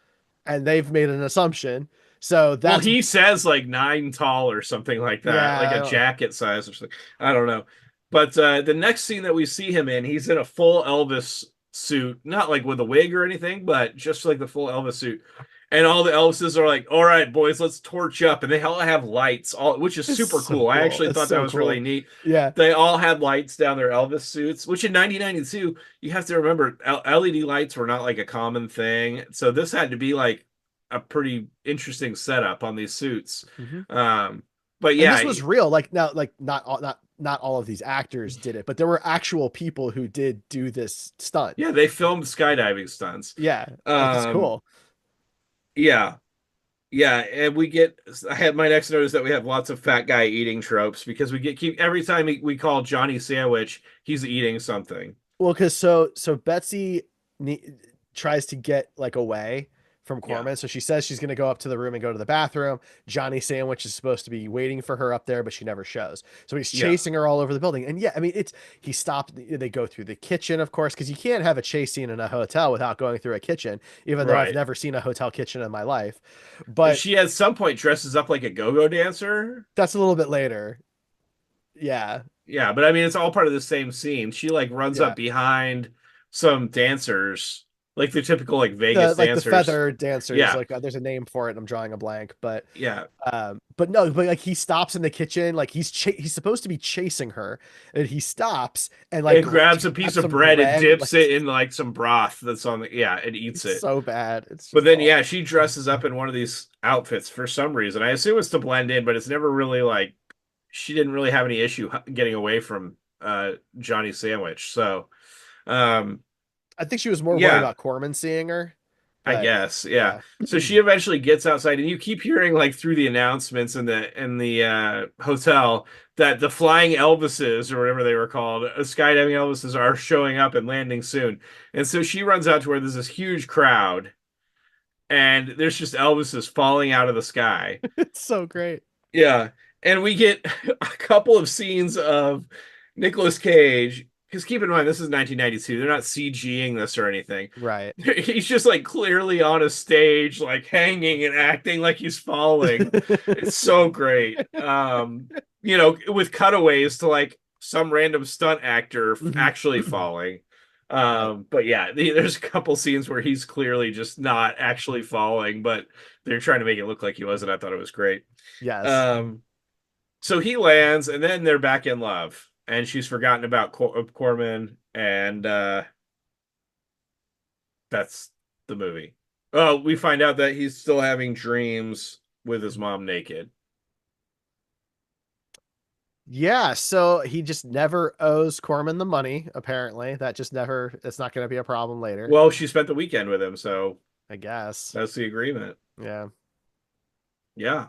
and they've made an assumption. So Well, that's he says like 9 tall or something like that, like yeah, a jacket size or something. I don't know. But the next scene that we see him in, he's in a full Elvis suit, not like with a wig or anything, but just like the full Elvis suit. And all the Elvises are like, "All right, boys, let's torch up." And they all have lights, all which is it's super so cool. I cool. actually It's thought that so was really cool. neat. Yeah, They all had lights down their Elvis suits, which in 1992, you have to remember LED lights were not like a common thing. So this had to be like a pretty interesting setup on these suits. hmm Um, but and yeah, this was real. Like now, like not all of these actors did it, but there were actual people who did do this stunt. yeah, they filmed skydiving stunts. Yeah, like it's Um, cool. yeah, yeah, and we get. I had my next note is that we have lots of fat guy eating tropes because we get keep every time we call Johnny Sandwich, he's eating something. Well, because so Betsy ne tries to get like away from Yeah, Corman, so she says she's going to go up to the room and go to the bathroom. Johnny Sandwich is supposed to be waiting for her up there, but she never shows. So he's yeah, chasing her all over the building. And yeah, I mean, it's he stopped. They go through the kitchen, of course, because you can't have a chase scene in a hotel without going through a kitchen. Even though I've right. never seen a hotel kitchen in my life, but She at some point dresses up like a go-go dancer. that's a little bit later. Yeah, Yeah, but I mean it's all part of the same scene. She like runs yeah. up behind some dancers, like the typical like The Vegas like the dancers. feather dancers, Yeah, like there's a name for it, and I'm drawing a blank, yeah. but no, but like he stops in the kitchen, like he's supposed to be chasing her, and he stops and like And grabs a piece grabs of some bread and bread, dips like it in like some broth that's on the yeah, and eats it's it. so bad. It's But just then awful. yeah, she dresses up in one of these outfits for some reason. I assume it's to blend in, but it's never really like she didn't really have any issue getting away from Johnny Sandwich. So um I think she was more worried yeah, about Corman seeing her, I but guess, yeah. yeah. So she eventually gets outside, and you keep hearing like through the announcements in the hotel that the flying Elvises or whatever they were called, skydiving Elvises, are showing up and landing soon. And so she runs out to where there's this huge crowd, and there's just Elvises falling out of the sky. It's so great. Yeah, and we get a couple of scenes of Nicolas Cage. Because keep in mind, this is 1992. They're not CGing this or anything. Right. He's just like clearly on a stage, like hanging and acting like he's falling. It's so great. With cutaways to like some random stunt actor actually falling. Right. But yeah, there's a couple scenes where he's clearly just not actually falling, but they're trying to make it look like he was, and I thought it was great. Yes. Um, so he lands, and then they're back in love, and she's forgotten about Corman, and that's the movie. Oh, we find out that he's still having dreams with his mom naked. Yeah, so he just never owes Corman the money, apparently. That just never, it's not going to be a problem later, Well, she spent the weekend with him, so I guess. that's the agreement. Yeah. Yeah,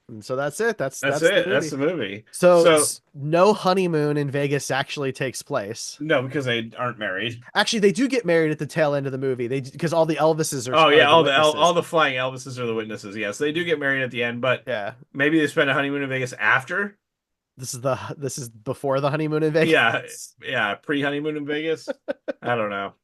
And so that's it. that's That's the it. That's movie. the movie. So So no honeymoon in Vegas actually takes place. no, because they aren't married. Actually, they do get married at the tail end of the movie. They because all the Elvises Oh are yeah, the all witnesses. the flying Elvises are the witnesses. Yes, they do get married at the end, but Yeah. maybe they spend a honeymoon in Vegas after. This is before the honeymoon in Yeah, Vegas. yeah, pre-honeymoon in Vegas. I don't know.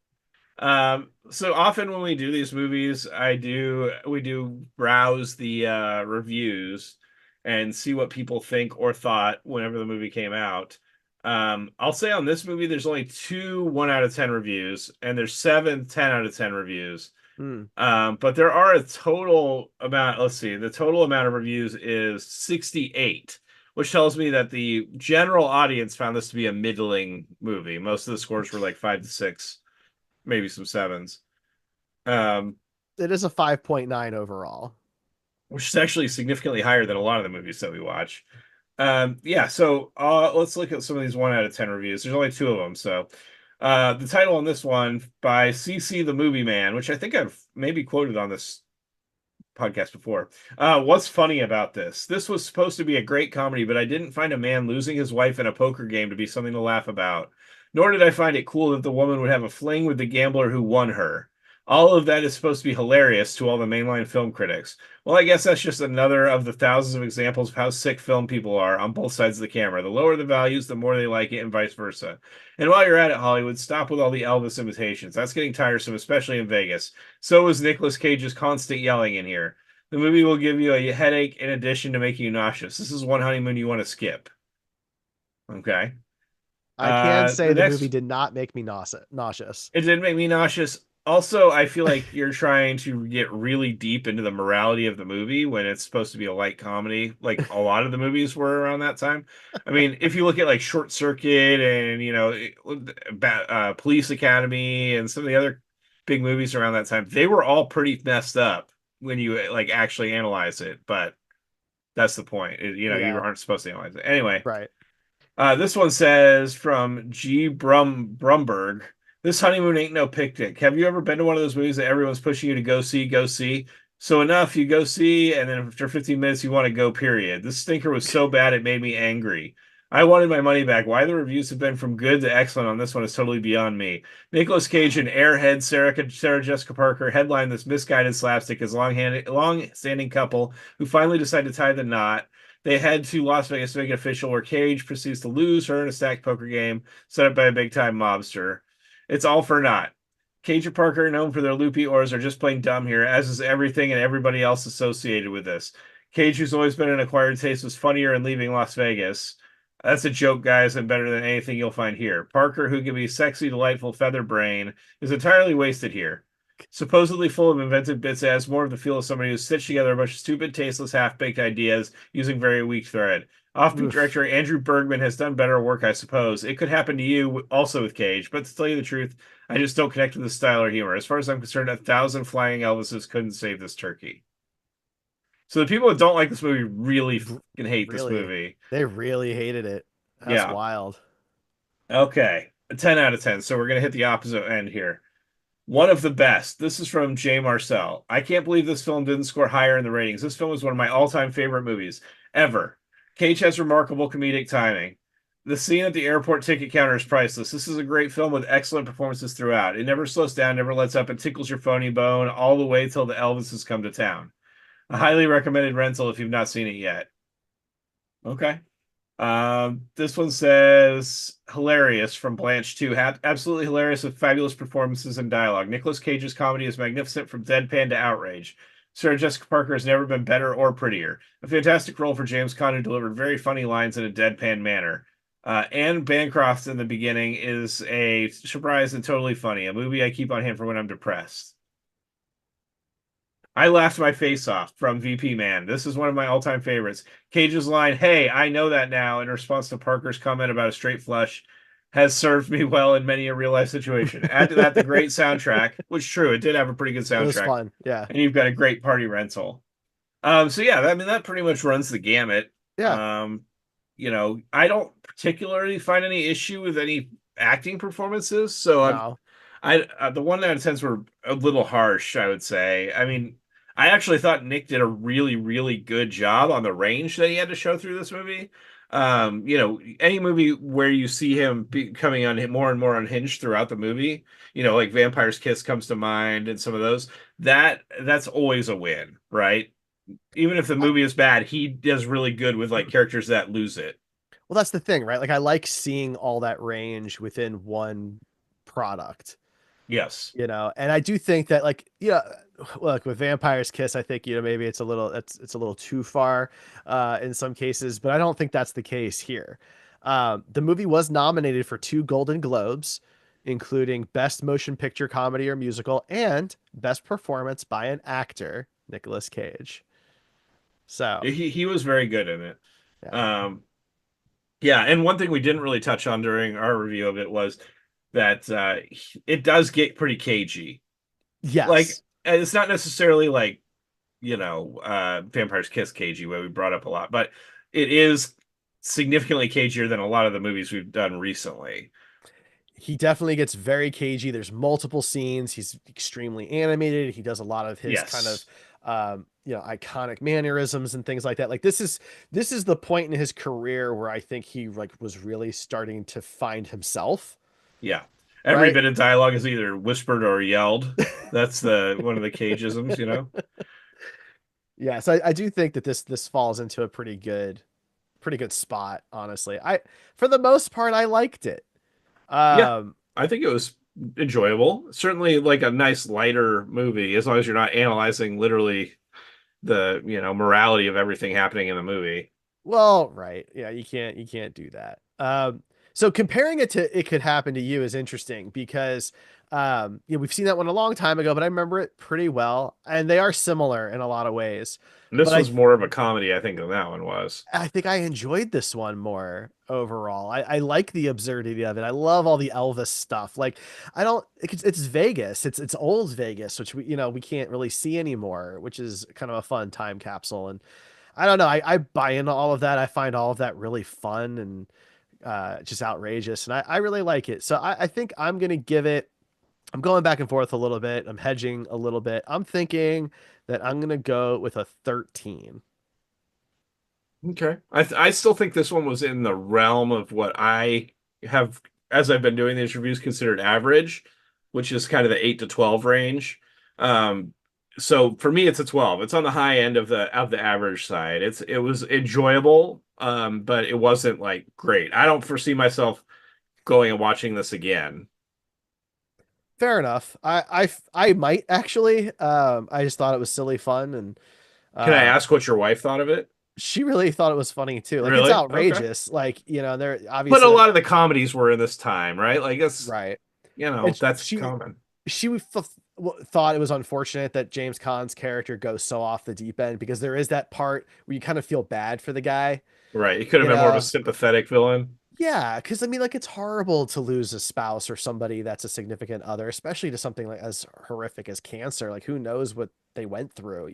So often when we do these movies, we do browse the reviews and see what people think or thought whenever the movie came out. I'll say on this movie, there's only two 1 out of 10 reviews, and there's seven 10 out of 10 reviews. Hmm. But there are a total amount, let's see, the total amount of reviews is 68, which tells me that the general audience found this to be a middling movie. Most of the scores were like 5 to 6, maybe some sevens, um, It is a 5.9 overall. which is actually significantly higher than a lot of the movies that we watch. Yeah, so let's look at some of these 1 out of 10 reviews. There's only two of them. So the title on this one by CC the Movie Man, which I think I've maybe quoted on this podcast before. What's funny about this? This was supposed to be a great comedy, but I didn't find a man losing his wife in a poker game to be something to laugh about. Nor did I find it cool that the woman would have a fling with the gambler who won her. All of that is supposed to be hilarious to all the mainline film critics. Well, I guess that's just another of the thousands of examples of how sick film people are on both sides of the camera. The lower the values, the more they like it, and vice versa. And while you're at it, Hollywood, stop with all the Elvis imitations. That's getting tiresome, especially in Vegas. So is Nicolas Cage's constant yelling in here. The movie will give you a headache in addition to making you nauseous. This is one honeymoon you want to skip. Okay. I can say The the movie next, did not make me nauseous. it did make me nauseous. Also, I feel like you're trying to get really deep into the morality of the movie when it's supposed to be a light comedy, like a lot of the movies were around that time. I mean, if you look at like Short Circuit and Police Academy and some of the other big movies around that time, they were all pretty messed up when you like actually analyze it. But that's the point. You Yeah, aren't supposed to analyze it anyway. right. This one says from G. Brumberg. This honeymoon ain't no picnic. Have you ever been to one of those movies that everyone's pushing you to go see, go see? So enough, you go see, and then after 15 minutes, you want to go, period. This stinker was so bad it made me angry. I wanted my money back. Why the reviews have been from good to excellent on this one is totally beyond me. Nicolas Cage and airhead Sarah Jessica Parker headline this misguided slapstick as long-standing couple who finally decide to tie the knot. They head to Las Vegas to make it official, where Cage proceeds to lose her in a stacked poker game set up by a big time mobster. It's all for naught. Cage and Parker, known for their loopy oars, are just plain dumb here, as is everything and everybody else associated with this. Cage, who's always been an acquired taste, was funnier in leaving Las Vegas. That's a joke, guys, and better than anything you'll find here. Parker, who can be sexy, delightful feather brain, is entirely wasted here. Supposedly full of inventive bits, it has more of the feel of somebody who's stitched together a bunch of stupid, tasteless, half-baked ideas using very weak thread. Offbeat Oof. director Andrew Bergman has done better work, I suppose. It could happen to you also with Cage, but to tell you the truth, I just don't connect with the style or humor. As far as I'm concerned, 1,000 flying Elvises couldn't save this turkey. So the people that don't like this movie really fucking hate this Really, movie. they really hated it. That's Yeah. wild. Okay. A 10 out of 10. So we're going to hit the opposite end here. One of the best. This is from Jay Marcel. I can't believe this film didn't score higher in the ratings. This film is one of my all-time favorite movies ever. Cage has remarkable comedic timing. The scene at the airport ticket counter is priceless. This is a great film with excellent performances throughout. It never slows down, never lets up, and tickles your phony bone all the way till the Elvises come to town. A highly recommended rental if you've not seen it yet. Okay. This one says hilarious from Blanche 2. Absolutely hilarious with fabulous performances and dialogue. Nicolas Cage's comedy is magnificent from deadpan to outrage. Sarah Jessica Parker has never been better or prettier. A fantastic role for James Caan, who delivered very funny lines in a deadpan manner. Anne Bancroft in the beginning is a surprise and totally funny. A movie I keep on hand for when I'm depressed. I laughed my face off from VP Man. This is one of my all-time favorites. Cage's line, "Hey, I know that now," in response to Parker's comment about a straight flush, has served me well in many a real-life situation. Add to that the great soundtrack, which true, it did have a pretty good It was soundtrack, fun. Yeah. and you've got a great party rental. So yeah, I mean that pretty much runs the gamut. Yeah. Um, I don't particularly find any issue with any acting performances. So No. the 1 out of 10s were a little harsh, I would say. I mean, I actually thought Nick did a really, really good job on the range that he had to show through this movie. Any movie where you see him becoming more and more unhinged throughout the movie, like Vampire's Kiss comes to mind and some of those, that's always a win, right? Even if the I, movie is bad, he does really good with like characters that lose it. well, that's the thing, right? Like I like seeing all that range within one product. Yes. And I do think that, like, look, with Vampire's Kiss, I think, maybe it's a little too far in some cases, but I don't think that's the case here. The movie was nominated for 2 Golden Globes, including Best Motion Picture Comedy or Musical and Best Performance by an Actor, Nicolas Cage. So, He was very good in it. yeah. Um, yeah, and one thing we didn't really touch on during our review of it was that it does get pretty cagey. Like, Yes. it's not necessarily like, Vampire's Kiss cagey, where we brought up a lot, but it is significantly cagier than a lot of the movies we've done recently. He definitely gets very cagey. There's multiple scenes. He's extremely animated. He does a lot of his kind of Yes. iconic mannerisms and things like that. Like this is the point in his career where I think he like was really starting to find himself, Yeah. Every right? bit of dialogue is either whispered or yelled. That's the one of the cageisms. Yeah, so I do think that this falls into a pretty good spot, honestly. I For the most part I liked it. Yeah, Um I think it was enjoyable. Certainly like a nice lighter movie, as long as you're not analyzing literally the, morality of everything happening in the movie. Well, right. Yeah, you can't do that. So comparing it to It Could Happen to You is interesting because we've seen that one a long time ago, but I remember it pretty well, and they are similar in a lot of ways. And But this was more of a comedy, I think, than that one was. I think I enjoyed this one more overall. I like the absurdity of it. I love all the Elvis stuff. Like I don't it's Vegas. It's old Vegas, which we can't really see anymore, which is kind of a fun time capsule. And I don't know. I buy into all of that. I find all of that really fun and just outrageous. And I really like it. So I think I'm going back and forth a little bit. I'm hedging a little bit. I'm thinking that I'm going to go with a 13. Okay. I still think this one was in the realm of what I have, as I've been doing these reviews, considered average, which is kind of the 8 to 12 range. Um, so for me, it's a 12. It's on the high end of the average side. It was enjoyable, but it wasn't like great. I don't foresee myself going and watching this again. Fair enough. I might actually. I just thought it was silly fun, and Can I um, ask what your wife thought of it? she really thought it was funny too. Like it's Really? Okay. outrageous. Like they're But a obviously lot of the comedies were in this time, right? Like it's, right. And that's common. she thought it was unfortunate that James Caan's character goes so off the deep end because there is that part where you kind of feel bad for the guy. Right. It could have You been more of a know, sympathetic villain. Yeah, because I mean, like, it's horrible to lose a spouse or somebody that's a significant other, especially to something like as horrific as cancer. Like, who knows what they went through?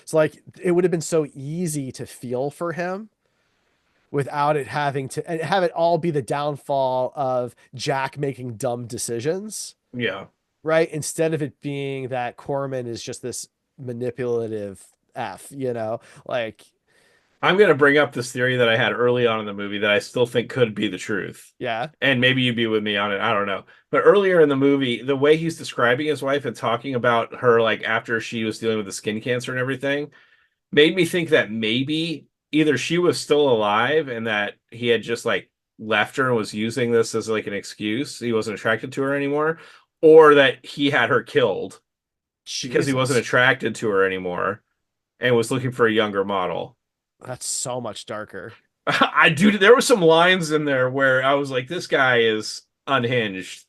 So, like, it would have been so easy to feel for him without it having to and have it all be the downfall of Jack making dumb decisions, Yeah. right? Instead of it being that Corman is just this manipulative F. Like, I'm going to bring up this theory that I had early on in the movie that I still think could be the truth. yeah, And maybe you'd be with me on it. I don't know. But earlier in the movie, the way he's describing his wife and talking about her, like after she was dealing with the skin cancer and everything, made me think that maybe either she was still alive and that he had just like left her and was using this as like an excuse. He wasn't attracted to her anymore, or that he had her killed because he wasn't Jesus, attracted to her anymore and was looking for a younger model. that's so much darker. I do. There were some lines in there where I was like, this guy is unhinged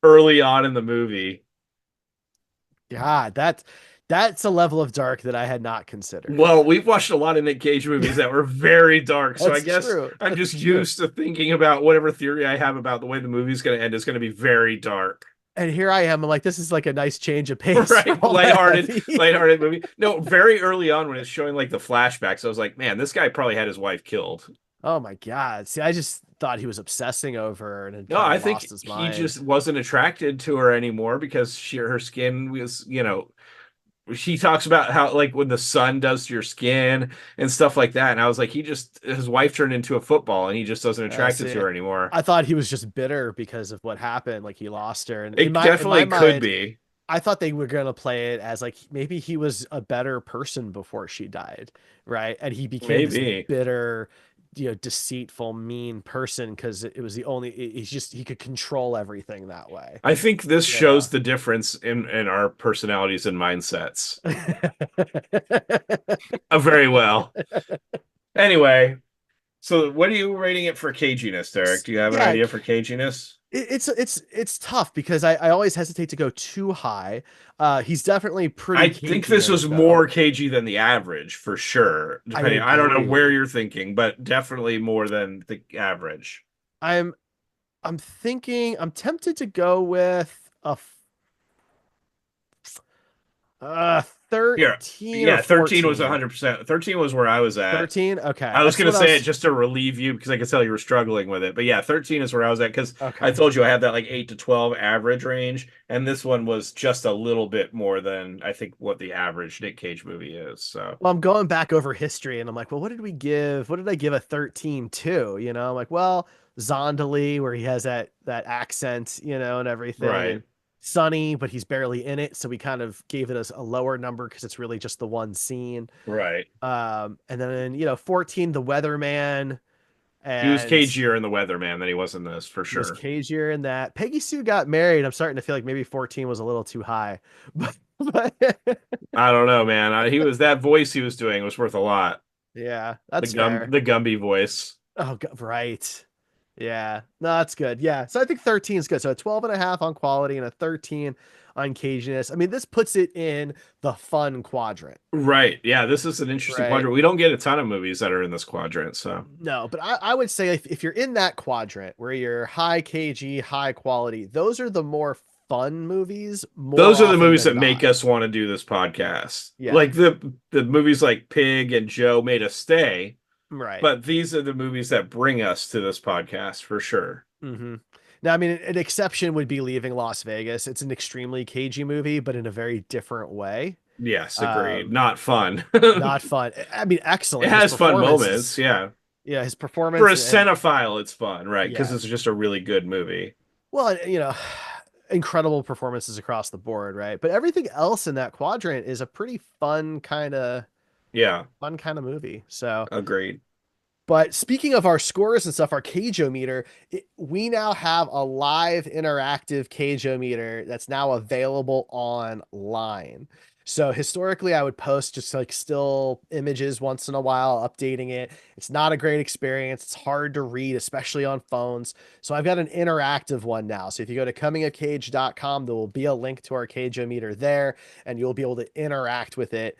early on in the movie. God, that's a level of dark that I had not considered. Well, we've watched a lot of Nick Cage movies that were very dark, so I That's guess true. I'm That's just true. used to thinking about whatever theory I have about the way the movie's going to end is going to be very dark. And here I am. I'm like, this is like a nice change of pace from Right? all that Lighthearted, heavy. lighthearted movie. No, very early on when it's showing like the flashbacks, I was like, man, this guy probably had his wife killed. Oh my God. See, I just thought he was obsessing over her and had No, kind of I lost think his he mind. just wasn't attracted to her anymore because her skin was, she talks about how like when the sun does to your skin and stuff like that. And I was like, his wife turned into a football and he just doesn't attracted See, to her anymore. I thought he was just bitter because of what happened. Like he lost her. And It in my definitely could mind, be. I thought they were gonna play it as like maybe he was a better person before she died, right? And he became this Maybe. bitter, deceitful, mean person because it was the only he could control everything that way, I think this you know. shows the difference in our personalities and mindsets very well. Anyway, so what are you rating it for caginess, Derek? Do you have an Yeah, idea for caginess? it's tough because I always hesitate to go too high. He's definitely pretty I think cagey this in it was though. more cagey than the average for sure. I Depending, I don't know where agree. you're thinking, but definitely more than the average. I'm I'm tempted to go with a uh Here, 13 or yeah, 13 was 14. 100%. 13 was where I was at. 13? Okay. I was That's gonna what I say it was. just to relieve you because I could tell you were struggling with it. But yeah, 13 is where I was at because I Okay. told you I had that like 8 to 12 average range, and this one was just a little bit more than I think what the average Nick Cage movie is. So Well, I'm going back over history and I'm like, well, what did we give? What did I give a 13 to? I'm like, well, Zondali, where he has that accent, and everything, right, and Sunny, but he's barely in it. So we kind of gave it a lower number because it's really just the one scene. right. And then, 14, the Weatherman, He was and cagier in The Weatherman than he was in this for he was sure. cagier in that. Peggy Sue got married. I'm starting to feel like maybe 14 was a little too high, but I don't know, man. He was that voice he was doing was worth a lot. yeah, that's fair. The Gumby voice. Oh, right. Yeah. No, that's good. Yeah. So I think 13 is good. So a 12 and a half on quality and a 13 on caginess. I mean, this puts it in the fun quadrant, Right. Yeah, this is an interesting right? quadrant. We don't get a ton of movies that are in this quadrant, so No, but I would say if you're in that quadrant where you're high KG, high quality, those are the more fun movies more those are the often movies than that make not. us want to do this podcast. Yeah. Like the movies like Pig and Joe made us stay, Right. but these are the movies that bring us to this podcast for sure. hmm Now, I mean, an exception would be Leaving Las Vegas. It's an extremely cagey movie, but in a very different way. Yes, agreed. Um, Not fun. Not fun. I mean, It excellent. His has fun performance moments, is, yeah. yeah, his For a performance and cinephile, it's fun, right? Because yeah, it's just a really good movie. well, incredible performances across the board, right? But everything else in that quadrant is a pretty Yeah, fun kind of movie. So, agreed. but speaking of our scores and stuff, our Cageometer, we now have a live interactive Cageometer that's now available online. So historically, I would post just like still images once in a while, updating it. It's not a great experience. It's hard to read, especially on phones. So I've got an interactive one now. So if you go to comingofcage.com, there will be a link to our Cageometer there, and you'll be able to interact with it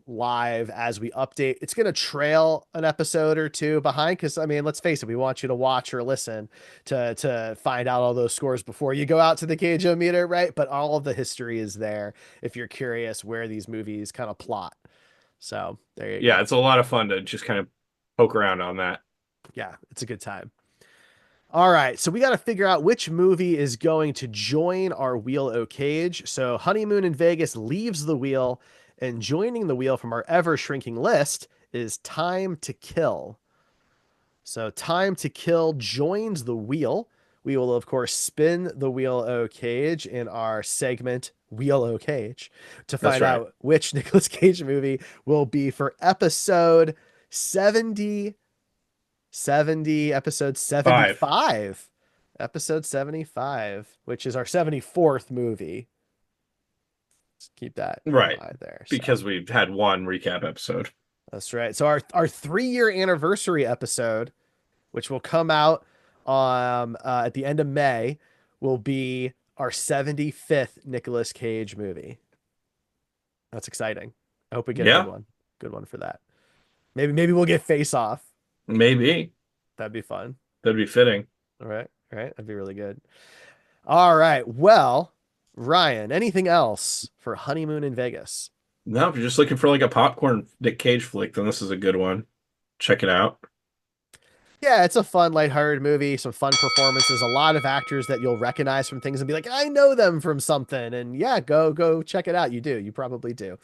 live as we update. It's going to trail an episode or two behind because I mean, let's face it, we want you to watch or listen to find out all those scores before you go out to the KJO meter, right? But all of the history is there if you're curious where these movies kind of plot. So there you Yeah, go. it's a lot of fun to just kind of poke around on that. Yeah, it's a good time. All right, so we got to figure out which movie is going to join our Wheel O Cage. So Honeymoon in Vegas leaves the wheel, and joining the wheel from our ever shrinking list is Time to Kill. So Time to Kill joins the wheel. We will, of course, spin the Wheel O Cage in our segment Wheel O Cage to That's find right. out which Nicolas Cage movie will be for episode 70, episode 5. 75. Episode 75, which is our 74th movie. Let's keep that in Right. mind there. So Because we've had one recap episode. that's right. So our 3-year anniversary episode, which will come out at the end of May, will be our 75th Nicolas Cage movie. That's exciting. I hope we get a good Yeah, one. Good one for that. Maybe we'll get Face Off. maybe. That'd be fun. That'd be fitting. All right. All right. That'd be really good. All right. Well, Ryan, anything else for Honeymoon in Vegas? No, if you're just looking for like a popcorn Nick Cage flick, then this is a good one. Check it out. Yeah, it's a fun, lighthearted movie, some fun performances, a lot of actors that you'll recognize from things and be like, I know them from something. And yeah, go check it out. You do. You probably do.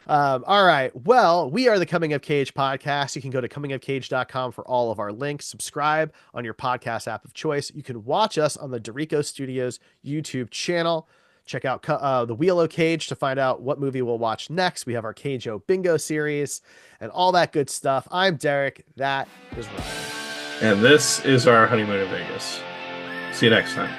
All right. Well, we are the Coming of Cage podcast. You can go to comingofcage.com for all of our links. Subscribe on your podcast app of choice. You can watch us on the Derrico Studios YouTube channel. Check out the Wheel of Cage to find out what movie we'll watch next. We have our Cage-O Bingo series and all that good stuff. I'm Derek. That is Ryan. And this is our honeymoon in Vegas. See you next time.